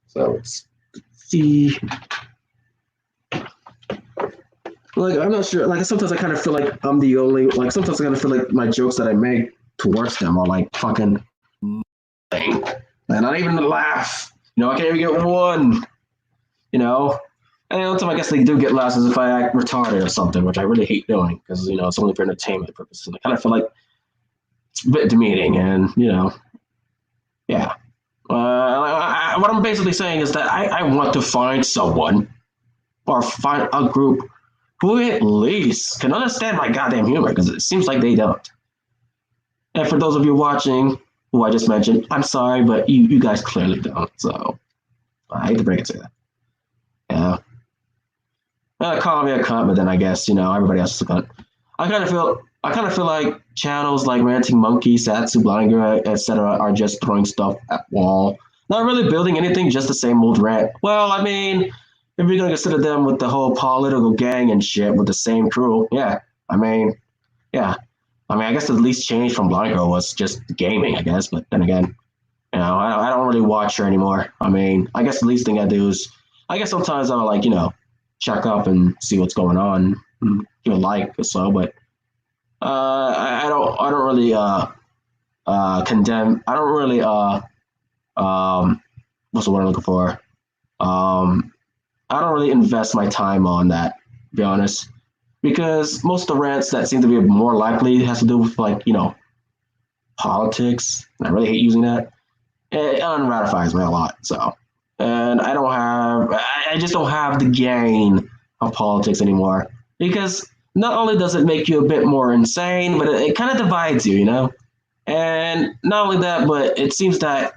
So let's see. Like I'm not sure. Like sometimes I kind of feel like I'm the only. Like sometimes I kind of feel like my jokes that I make towards them are like fucking nothing, and not even to laugh. I can't even get one. And the only time I guess they do get laughs is if I act retarded or something, which I really hate doing because it's only for entertainment purposes. I kind of feel like it's a bit demeaning, and yeah. What I'm basically saying is that I want to find someone or find a group who at least can understand my goddamn humor because it seems like they don't. And for those of you watching, who I just mentioned, I'm sorry, but you guys clearly don't. So I hate to break it to you. Yeah. Call me a cunt, but then I guess everybody else is a cunt. I kind of feel like channels like Ranting Monkey, Satsu, Blind Girl, etc. are just throwing stuff at wall, not really building anything, just the same old rant. Well, I mean, if you're gonna consider them with the whole political gang and shit with the same crew, yeah. I mean, yeah. I guess the least change from Blind Girl was just gaming, I guess. But then again, I don't really watch her anymore. I mean, I guess the least thing I do is, I guess sometimes I'll like check up and see what's going on, give a like or so. But I don't really condemn. I don't really what's the word I'm looking for? I don't really invest my time on that, to be honest, because most of the rants that seem to be more likely has to do with like politics. And I really hate using that. It unratifies me a lot. So, and I just don't have the gain of politics anymore because not only does it make you a bit more insane, but it kind of divides you, And not only that, but it seems that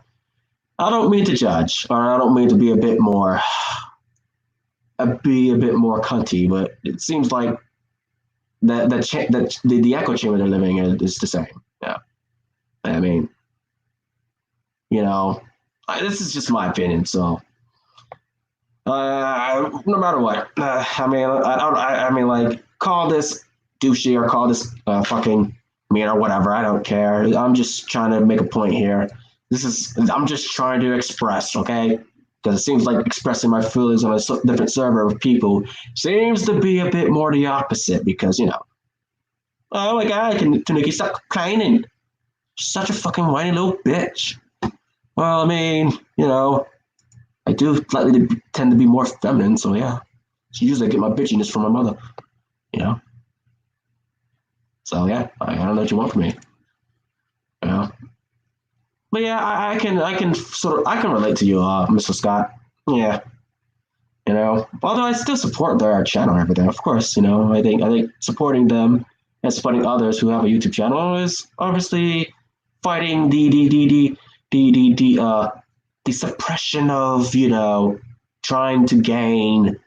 I don't mean to judge, or I don't mean to be a bit more cunty, but it seems like that the echo chamber they're living in is the same. Yeah, I mean, this is just my opinion. So, no matter what, I mean, like, call this douchey or call this fucking mean or whatever. I don't care. I'm just trying to make a point here. I'm just trying to express, okay? Because it seems like expressing my feelings on a different server of people seems to be a bit more the opposite because, Oh my god, Tanuki, stop crying. Such a fucking whiny little bitch. Well, I mean, I do slightly tend to be more feminine, so yeah. So usually I get my bitchiness from my mother, you know. So yeah, I don't know what you want from me, you know. But yeah, I can relate to you, Mr. Scott. Yeah, Although I still support their channel and everything, of course. I think supporting them and supporting others who have a YouTube channel is obviously fighting the suppression of trying to gain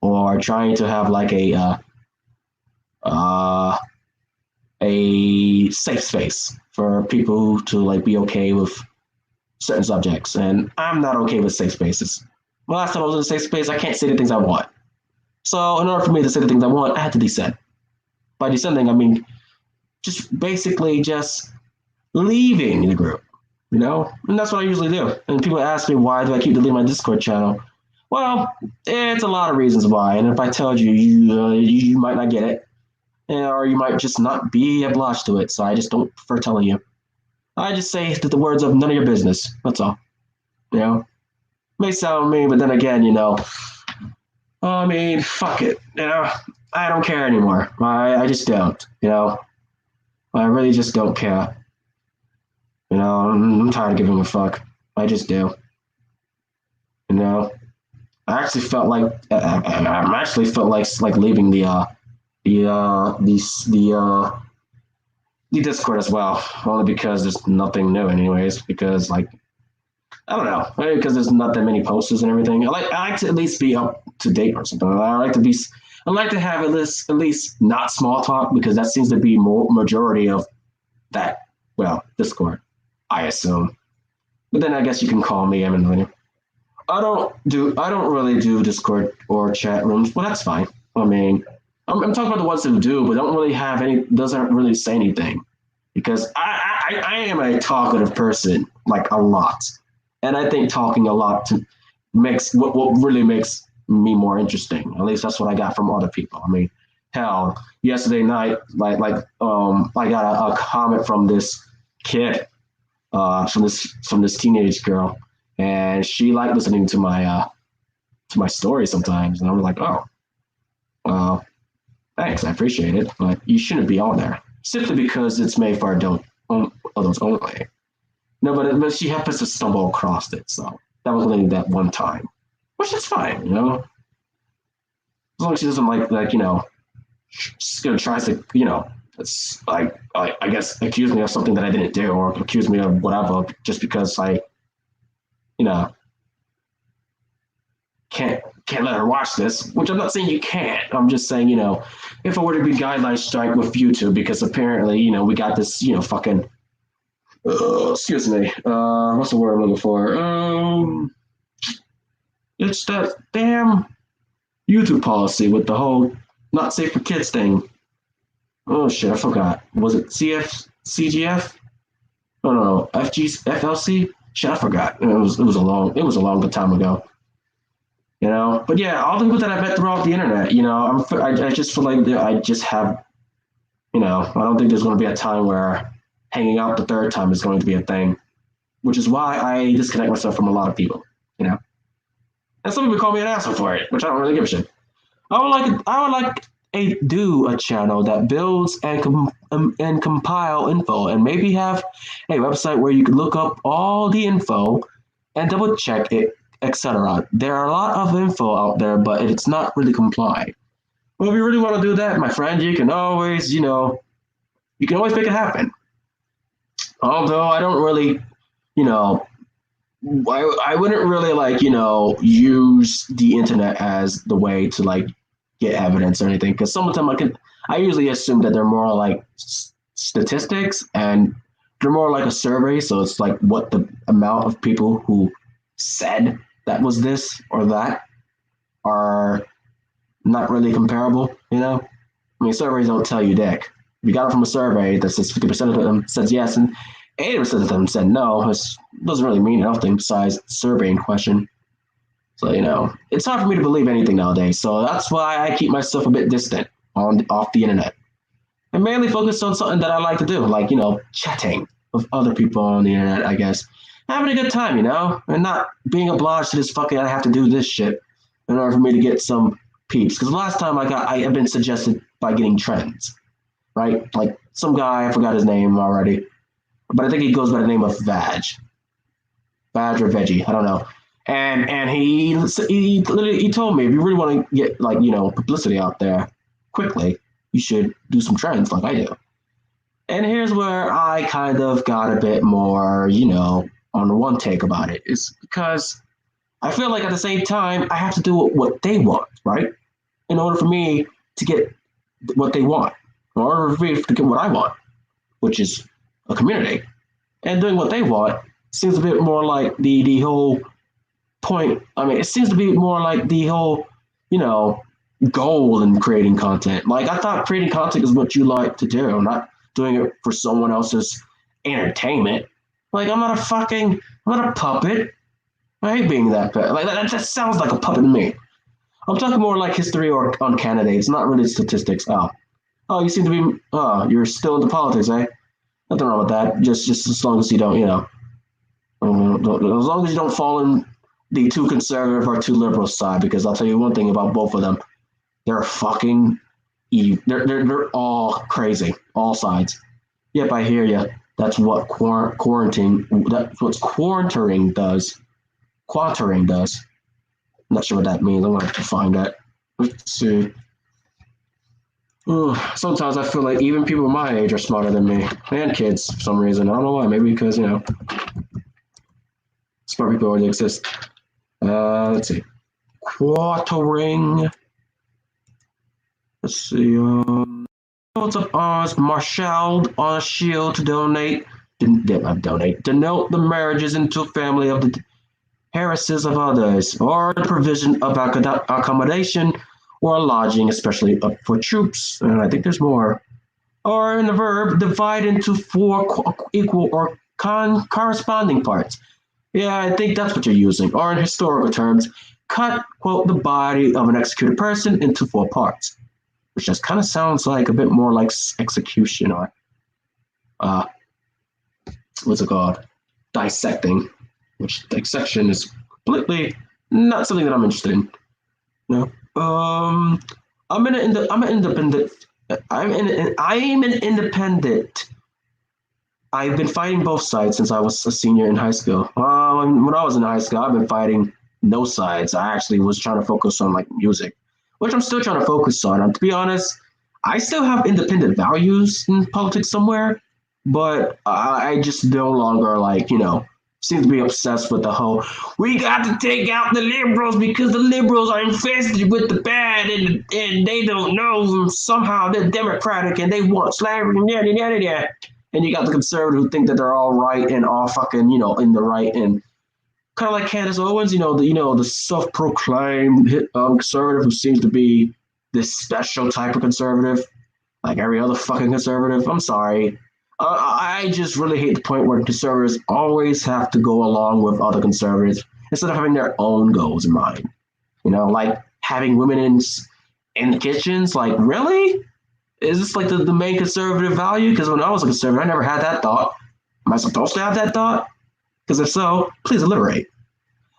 or trying to have like uh, a safe space for people to like be okay with certain subjects, and I'm not okay with safe spaces. The last time I was in a safe space, I can't say the things I want. So in order for me to say the things I want, I had to descend. By descending, I mean just basically just leaving the group, And that's what I usually do. And people ask me, why do I keep deleting my Discord channel? Well, it's a lot of reasons why. And if I told you, you might not get it, or you might just not be obliged to it. So I just don't prefer telling you. I just say the words of none of your business. That's all. You know, may sound mean, but then again, I mean, fuck it. I don't care anymore. I just don't. I really just don't care. I'm tired of giving a fuck. I just do. You know, I actually felt like I actually felt like leaving the the Discord as well, only because there's nothing new, anyways. Because like I don't know, maybe because there's not that many posters and everything. I like to at least be up to date or something. I like to have at least not small talk because that seems to be more majority of that. Well, Discord, I assume. But then I guess you can call me Emin. I don't really do Discord or chat rooms, but that's fine. I mean, I'm talking about the ones that do, but don't really have any. Doesn't really say anything because I am a talkative person, like a lot, and I think talking a lot makes what really makes me more interesting. At least that's what I got from other people. I mean, hell, yesterday night, I got a comment from this kid, from this teenage girl, and she liked listening to my story sometimes, and I'm like, oh, well, thanks, I appreciate it, but you shouldn't be on there simply because it's made for adults only. No, but she happens to stumble across it, so that was only that one time, which is fine. As long as she doesn't tries to it's like I guess accuse me of something that I didn't do or accuse me of whatever just because I you know can't let her watch this, which I'm not saying you can't. I'm just saying, if it were to be guideline strike with YouTube, because apparently, we got this, fucking, excuse me, what's the word I'm looking for? It's that damn YouTube policy with the whole not safe for kids thing. Oh shit, I forgot. Was it CGF? Oh no, FLC? Shit, I forgot. It was a long good time ago. But yeah, all the people that I met throughout the internet, I just feel like I just have, I don't think there's going to be a time where hanging out the third time is going to be a thing, which is why I disconnect myself from a lot of people, and some people call me an asshole for it, which I don't really give a shit. I would like a channel that builds and compile info, and maybe have a website where you can look up all the info and double check it, etc. There are a lot of info out there, but it's not really complied. Well, if you really want to do that, my friend, you can always make it happen. Although I don't really, you know, I wouldn't really use the internet as the way to get evidence or anything because some of the time I usually assume that they're more like statistics and they're more like a survey, so it's like what the amount of people who said that was this or that are not really comparable. I mean, surveys don't tell you dick. If you got it from a survey that says 50% of them says yes and 80% of them said no, it doesn't really mean anything besides the survey in question. So, it's hard for me to believe anything nowadays. So that's why I keep myself a bit distant off the internet. and mainly focus on something that I like to do, like, chatting with other people on the internet, I guess. Having a good time, and not being obliged to this fucking, I have to do this shit in order for me to get some peeps. Because last time I have been suggested by getting trends, right? Like some guy, I forgot his name already, but I think he goes by the name of Vag or Veggie, I don't know. And he literally he told me if you really want to get like publicity out there quickly, you should do some trends like I do. And here's where I kind of got a bit more, on one take about it. It's because I feel like at the same time I have to do what they want, right? In order for me to get what they want, in order for me to get what I want, which is a community. And doing what they want seems a bit more like the whole point. I mean, it seems to be more like the whole, you know, goal in creating content. Like I thought creating content is what you like to do, not doing it for someone else's entertainment. Like I'm not a puppet. I hate being that. Like that just sounds like a puppet to me. I'm talking more like history or on candidates, not really statistics. Oh, you seem to be. Oh, you're still into politics, eh? Nothing wrong with that. Just as long as you don't, as long as you don't fall in the too conservative or too liberal side. Because I'll tell you one thing about both of them: they're fucking evil. They're all crazy, all sides. Yep, I hear you. That's what quarantine. That's what quarantering does. Quartering does. I'm not sure what that means. I'm gonna have to find that. Let's see. Sometimes I feel like even people my age are smarter than me, and kids for some reason. I don't know why. Maybe because smart people already exist. Let's see. Quartering. Let's see. Notes of arms marshaled on a shield to denote the marriages into family of the heiresses of others, or the provision of accommodation or lodging, especially for troops. And I think there's more. Or in the verb, divide into four equal or corresponding parts. Yeah, I think that's what you're using. Or in historical terms, cut, quote, the body of an executed person into four parts, which just kind of sounds like a bit more like execution or, uh, what's it called? Dissecting, which dissection is completely not something that I'm interested in. No. I'm an independent. I'm an independent. I've been fighting both sides since I was a senior in high school. When I was in high school, I've been fighting no sides. I actually was trying to focus on like music, which I'm still trying to focus on. And to be honest, I still have independent values in politics somewhere, but I just no longer like seem to be obsessed with the whole we got to take out the liberals because the liberals are infested with the bad and they don't know somehow they're democratic and they want slavery and yada yada yada. And you got the conservatives who think that they're all right and all fucking in the right, and kind of like Candace Owens, the self-proclaimed conservative who seems to be this special type of conservative, like every other fucking conservative. I'm sorry. I just really hate the point where conservatives always have to go along with other conservatives instead of having their own goals in mind. Like having women in the kitchens. Like, really? Is this like the main conservative value? Because when I was a conservative, I never had that thought. Am I supposed to have that thought? Because if so, please elaborate.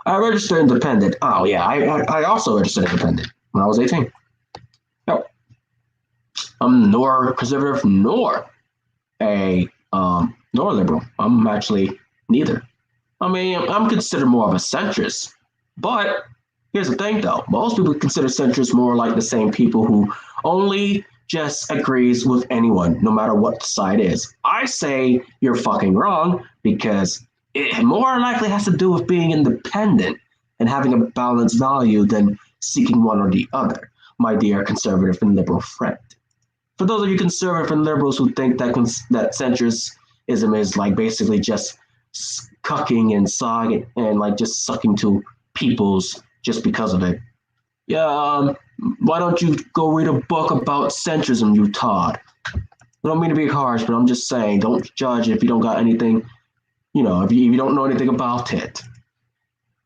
I registered independent. Oh yeah, I also registered independent when I was 18. No, I'm nor conservative nor nor liberal. I'm actually neither. I mean, I'm considered more of a centrist. But here's the thing, though: most people consider centrists more like the same people who only just agrees with anyone, no matter what the side is. I say you're fucking wrong because it more likely has to do with being independent and having a balanced value than seeking one or the other, my dear conservative and liberal friend. For those of you conservative and liberals who think that centrism is like basically just cucking and sogging and like just sucking to peoples just because of it, yeah, why don't you go read a book about centrism, you Todd? I don't mean to be harsh, but I'm just saying, don't judge if you don't got anything, if you don't know anything about it.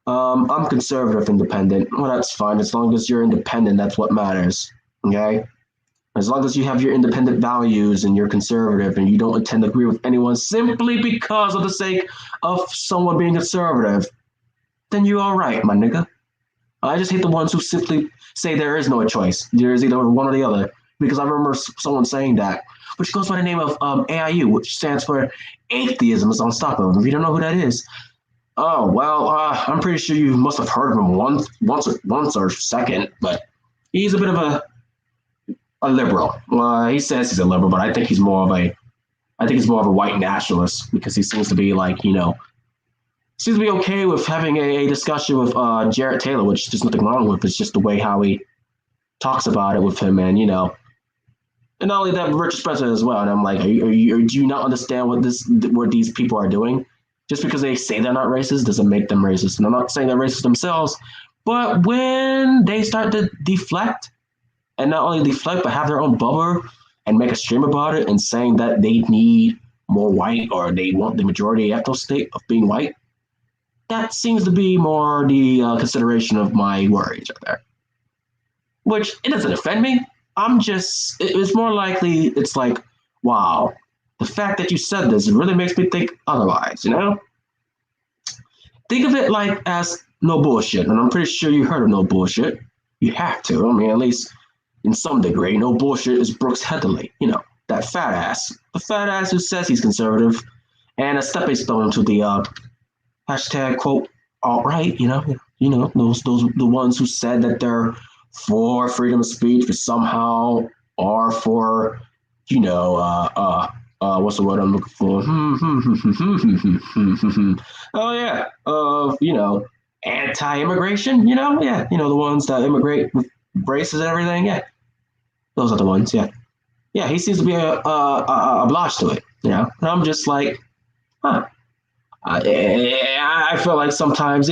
I'm conservative independent. Well, that's fine. As long as you're independent, that's what matters. Okay? As long as you have your independent values and you're conservative and you don't intend to agree with anyone simply because of the sake of someone being conservative, then you're all right, my nigga. I just hate the ones who simply say there is no choice. There is either one or the other. Because I remember someone saying that, which goes by the name of AIU, which stands for Atheism is Unstoppable. If you don't know who that is, oh well, I'm pretty sure you must have heard of him once or second. But he's a bit of a liberal. He says he's a liberal, but I think he's more of a white nationalist because he seems to be like seems to be okay with having a discussion with Jarrett Taylor, which there's nothing wrong with. It's just the way how he talks about it with him, and and not only that, Richard Spencer as well. And I'm like, do you not understand what these people are doing? Just because they say they're not racist doesn't make them racist. And I'm not saying they're racist themselves, but when they start to deflect, and not only deflect, but have their own bubble and make a stream about it and saying that they need more white or they want the majority ethno state of being white, that seems to be more the consideration of my worries right there. Which it doesn't offend me. It's more likely it's like, wow, the fact that you said this really makes me think otherwise, Think of it like as no bullshit. And I'm pretty sure you heard of no bullshit. You have to. I mean, at least in some degree, no bullshit is Brooks Heatherly, that fat ass. The fat ass who says he's conservative and a stepping stone to the hashtag quote alt-right, those the ones who said that they're for freedom of speech, but somehow are for, what's the word I'm looking for? Oh yeah, anti-immigration. The ones that immigrate with braces and everything. Yeah, those are the ones. Yeah, yeah. He seems to be obliged to it. And I'm just like, huh. I feel like sometimes,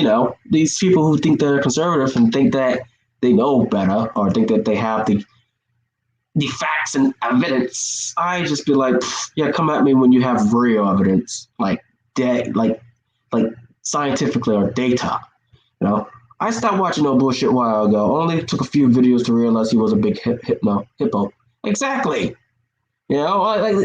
these people who think they're conservative and think that they know better or think that they have the facts and evidence, I just be like, yeah, come at me when you have real evidence, like scientifically or data. I stopped watching no bullshit a while ago. Only took a few videos to realize he was a big hippo. Exactly. When I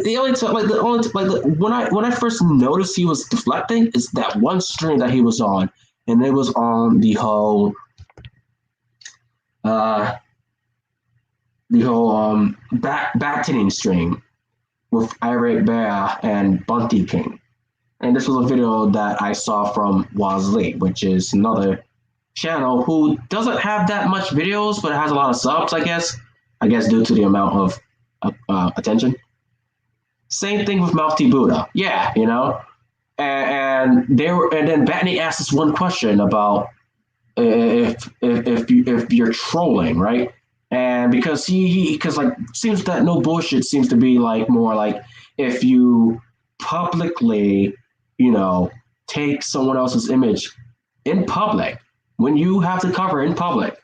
first noticed he was deflecting is that one stream that he was on, and it was on the whole back stream with Irate Bear and Bunty King. And this was a video that I saw from Wazlee, which is another channel who doesn't have that much videos, but it has a lot of subs, I guess. I guess due to the amount of attention. Same thing with Mouthty Buddha. Yeah, and then Batney asked us one question about if you're trolling, right? And because because seems that no bullshit seems to be like more like if you publicly, take someone else's image in public when you have to cover in public,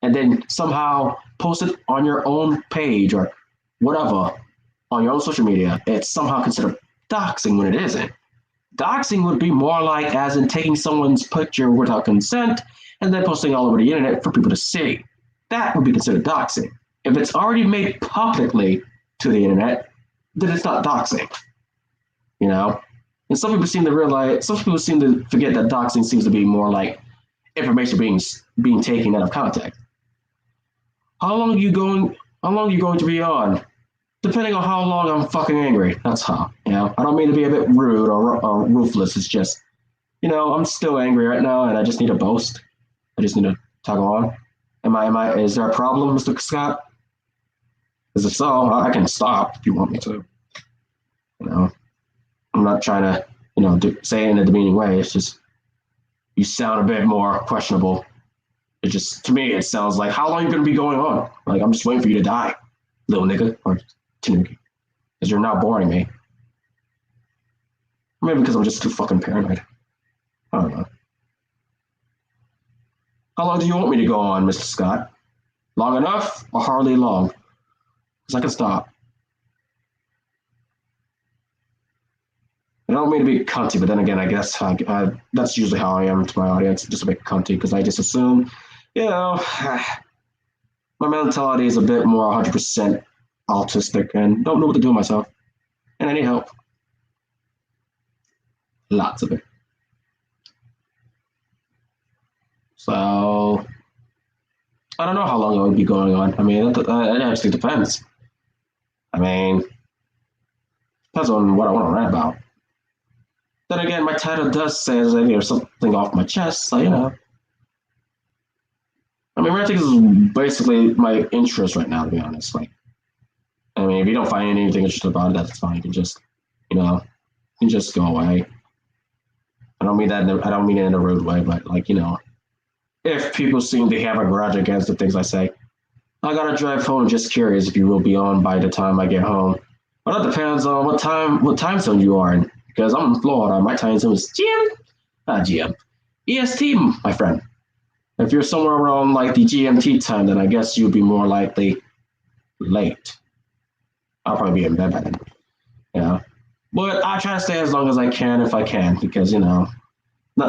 and then somehow post it on your own page or whatever on your own social media, it's somehow considered doxing when it isn't. Doxing would be more like as in taking someone's picture without consent and then posting all over the internet for people to see. That would be considered doxing. If it's already made publicly to the internet, then it's not doxing. And some people seem to forget that doxing seems to be more like information being taken out of context. How long are you going to be on? Depending on how long I'm fucking angry. That's how. I don't mean to be a bit rude or ruthless. It's just, I'm still angry right now, and I just need to boast. I just need to talk on. Is there a problem, Mr. Scott? Because if so, I can stop if you want me to. I'm not trying to, say it in a demeaning way. It's just you sound a bit more questionable. It just, to me, it sounds like, how long are you going to be going on? Like, I'm just waiting for you to die, little nigga, or Tanuki, because you're not boring me. Maybe because I'm just too fucking paranoid. I don't know. How long do you want me to go on, Mr. Scott? Long enough or hardly long? Because I can stop. I don't mean to be cunty, but then again, I guess that's usually how I am to my audience, just a bit cunty, because I just assume, my mentality is a bit more 100% autistic and don't know what to do with myself. And I need help. Lots of it. So I don't know how long it would be going on. I mean, it actually depends. I mean, depends on what I want to rant about. Then again, my title does say there's something off my chest, so I mean, ranting is basically my interest right now, to be honest. Like, I mean, if you don't find anything interesting about it, that's fine. You can just, you can just go away. I don't mean it in a rude way, but like, if people seem to have a grudge against the things I say, I gotta drive home just curious if you will be on by the time I get home. Well, that depends on what time zone you are in. Because I'm in Florida, my time zone is GM, EST, my friend. If you're somewhere around like the GMT time, then I guess you'd be more likely late. I'll probably be in bed by then. But I try to stay as long as I can if I can, because not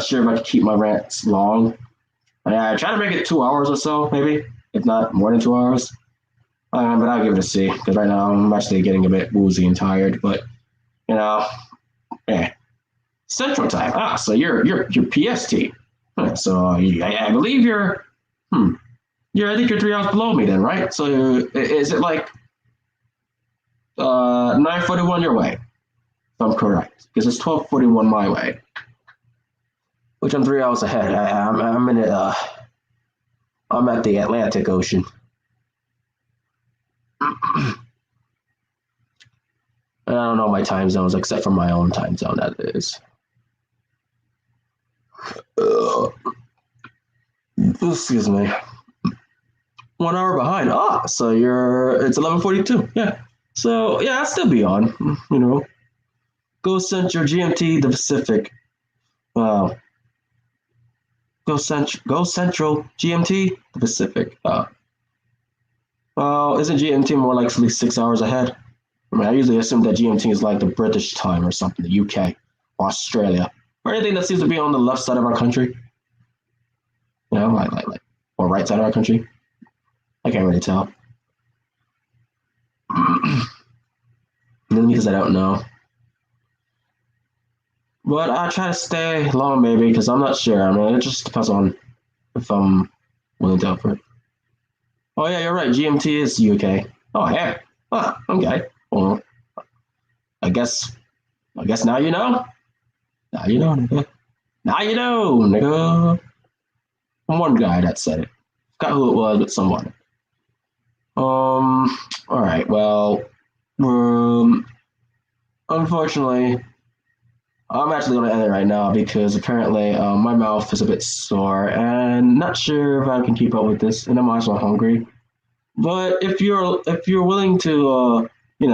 sure if I can keep my rants long. I try to make it 2 hours or so, maybe, if not more than 2 hours. But I'll give it a C, because right now I'm actually getting a bit woozy and tired. But yeah, Central Time. So you're PST. So I believe you're. I think you're 3 hours below me then, right? So is it like 9:41 your way? If I'm correct, because it's 12:41 my way, which I'm 3 hours ahead. I'm in it. I'm at the Atlantic Ocean. I don't know my time zones except for my own time zone. That is. Excuse me. 1 hour behind. So it's 11:42. Yeah. So yeah, I'll still be on. Go Central GMT the Pacific. Go Central GMT the Pacific. Isn't GMT more likely 6 hours ahead? I mean, I usually assume that GMT is like the British time or something, the UK, or Australia, or anything that seems to be on the left side of our country. Like, or right side of our country. I can't really tell. Because I don't know. But I try to stay long, maybe, because I'm not sure. I mean, it just depends on if I'm willing to help it. Oh, yeah, you're right. GMT is UK. Oh, yeah. Okay. Well, I guess now you know. Now you know, nigga. Now you know, nigga. One guy that said it. Forgot who it was, but someone. All right. Well, unfortunately, I'm actually going to end it right now because apparently my mouth is a bit sore and not sure if I can keep up with this, and I'm also hungry. But if you're willing to, if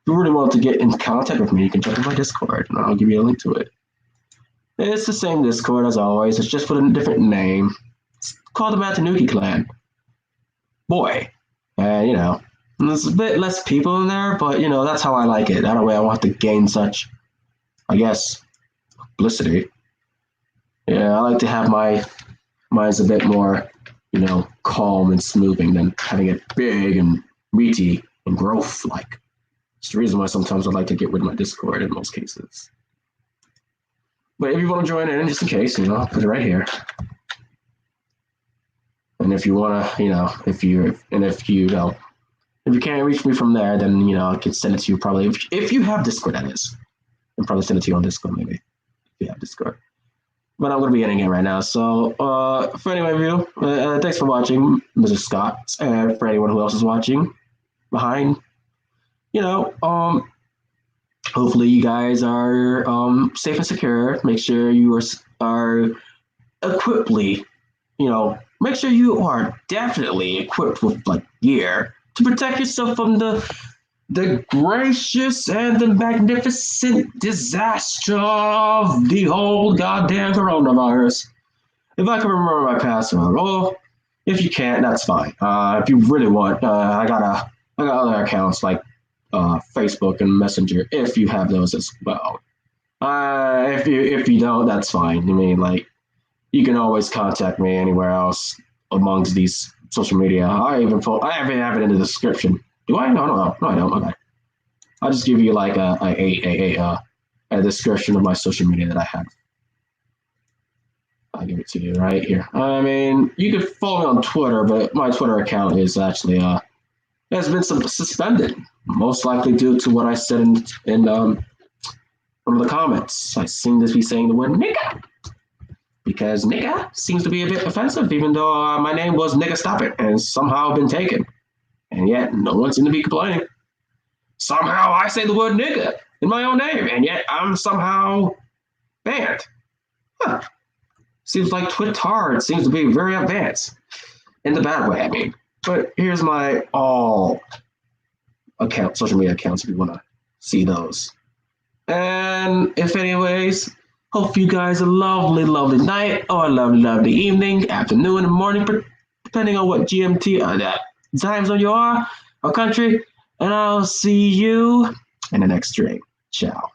you really want to get in contact with me, you can check out my Discord, and I'll give you a link to it. It's the same Discord as always. It's just with a different name. It's called the Matanuki Clan. Boy, and there's a bit less people in there, but that's how I like it. That way, I want to gain such, I guess, publicity. Yeah, I like to have mine's a bit more, calm and smoothing than having it big and meaty and growth like. It's the reason why sometimes I like to get rid of my Discord in most cases. But if you want to join in, just in case, I'll put it right here. And if you want to, if you can't reach me from there, then I could send it to you probably if you have Discord, that is. I'll probably send it to you on Discord maybe if you have Discord. But I'm going to be ending it right now. So for anyone of you, thanks for watching, Mr. Scott, and for anyone who else is watching behind, hopefully you guys are safe and secure. Make sure you are equiply, make sure you are definitely equipped with like gear to protect yourself from the gracious and the magnificent disaster of the whole goddamn coronavirus. If I can remember my password, or if you can't, that's fine. If you really want, I got other accounts like Facebook and Messenger. If you have those as well, if you don't, that's fine. I mean, like, you can always contact me anywhere else amongst these social media. I even have it in the description. Do I? No, no, no, no, I don't. Okay. I'll just give you like a description of my social media that I have. I'll give it to you right here. I mean, you can follow me on Twitter, but my Twitter account is actually has been suspended, most likely due to what I said in one of the comments. I seem to be saying the word nigga because nigga seems to be a bit offensive, even though my name was Nigga Stop It and somehow been taken, and yet no one seemed to be complaining. Somehow I say the word nigga in my own name, and yet I'm somehow banned. Huh. Seems like Twitter seems to be very advanced in the bad way, I mean. But here's my all social media accounts if you want to see those. And if anyways, hope you guys a lovely, lovely night or a lovely, lovely evening, afternoon, and morning, depending on what GMT time zone you are or country. And I'll see you in the next stream. Ciao.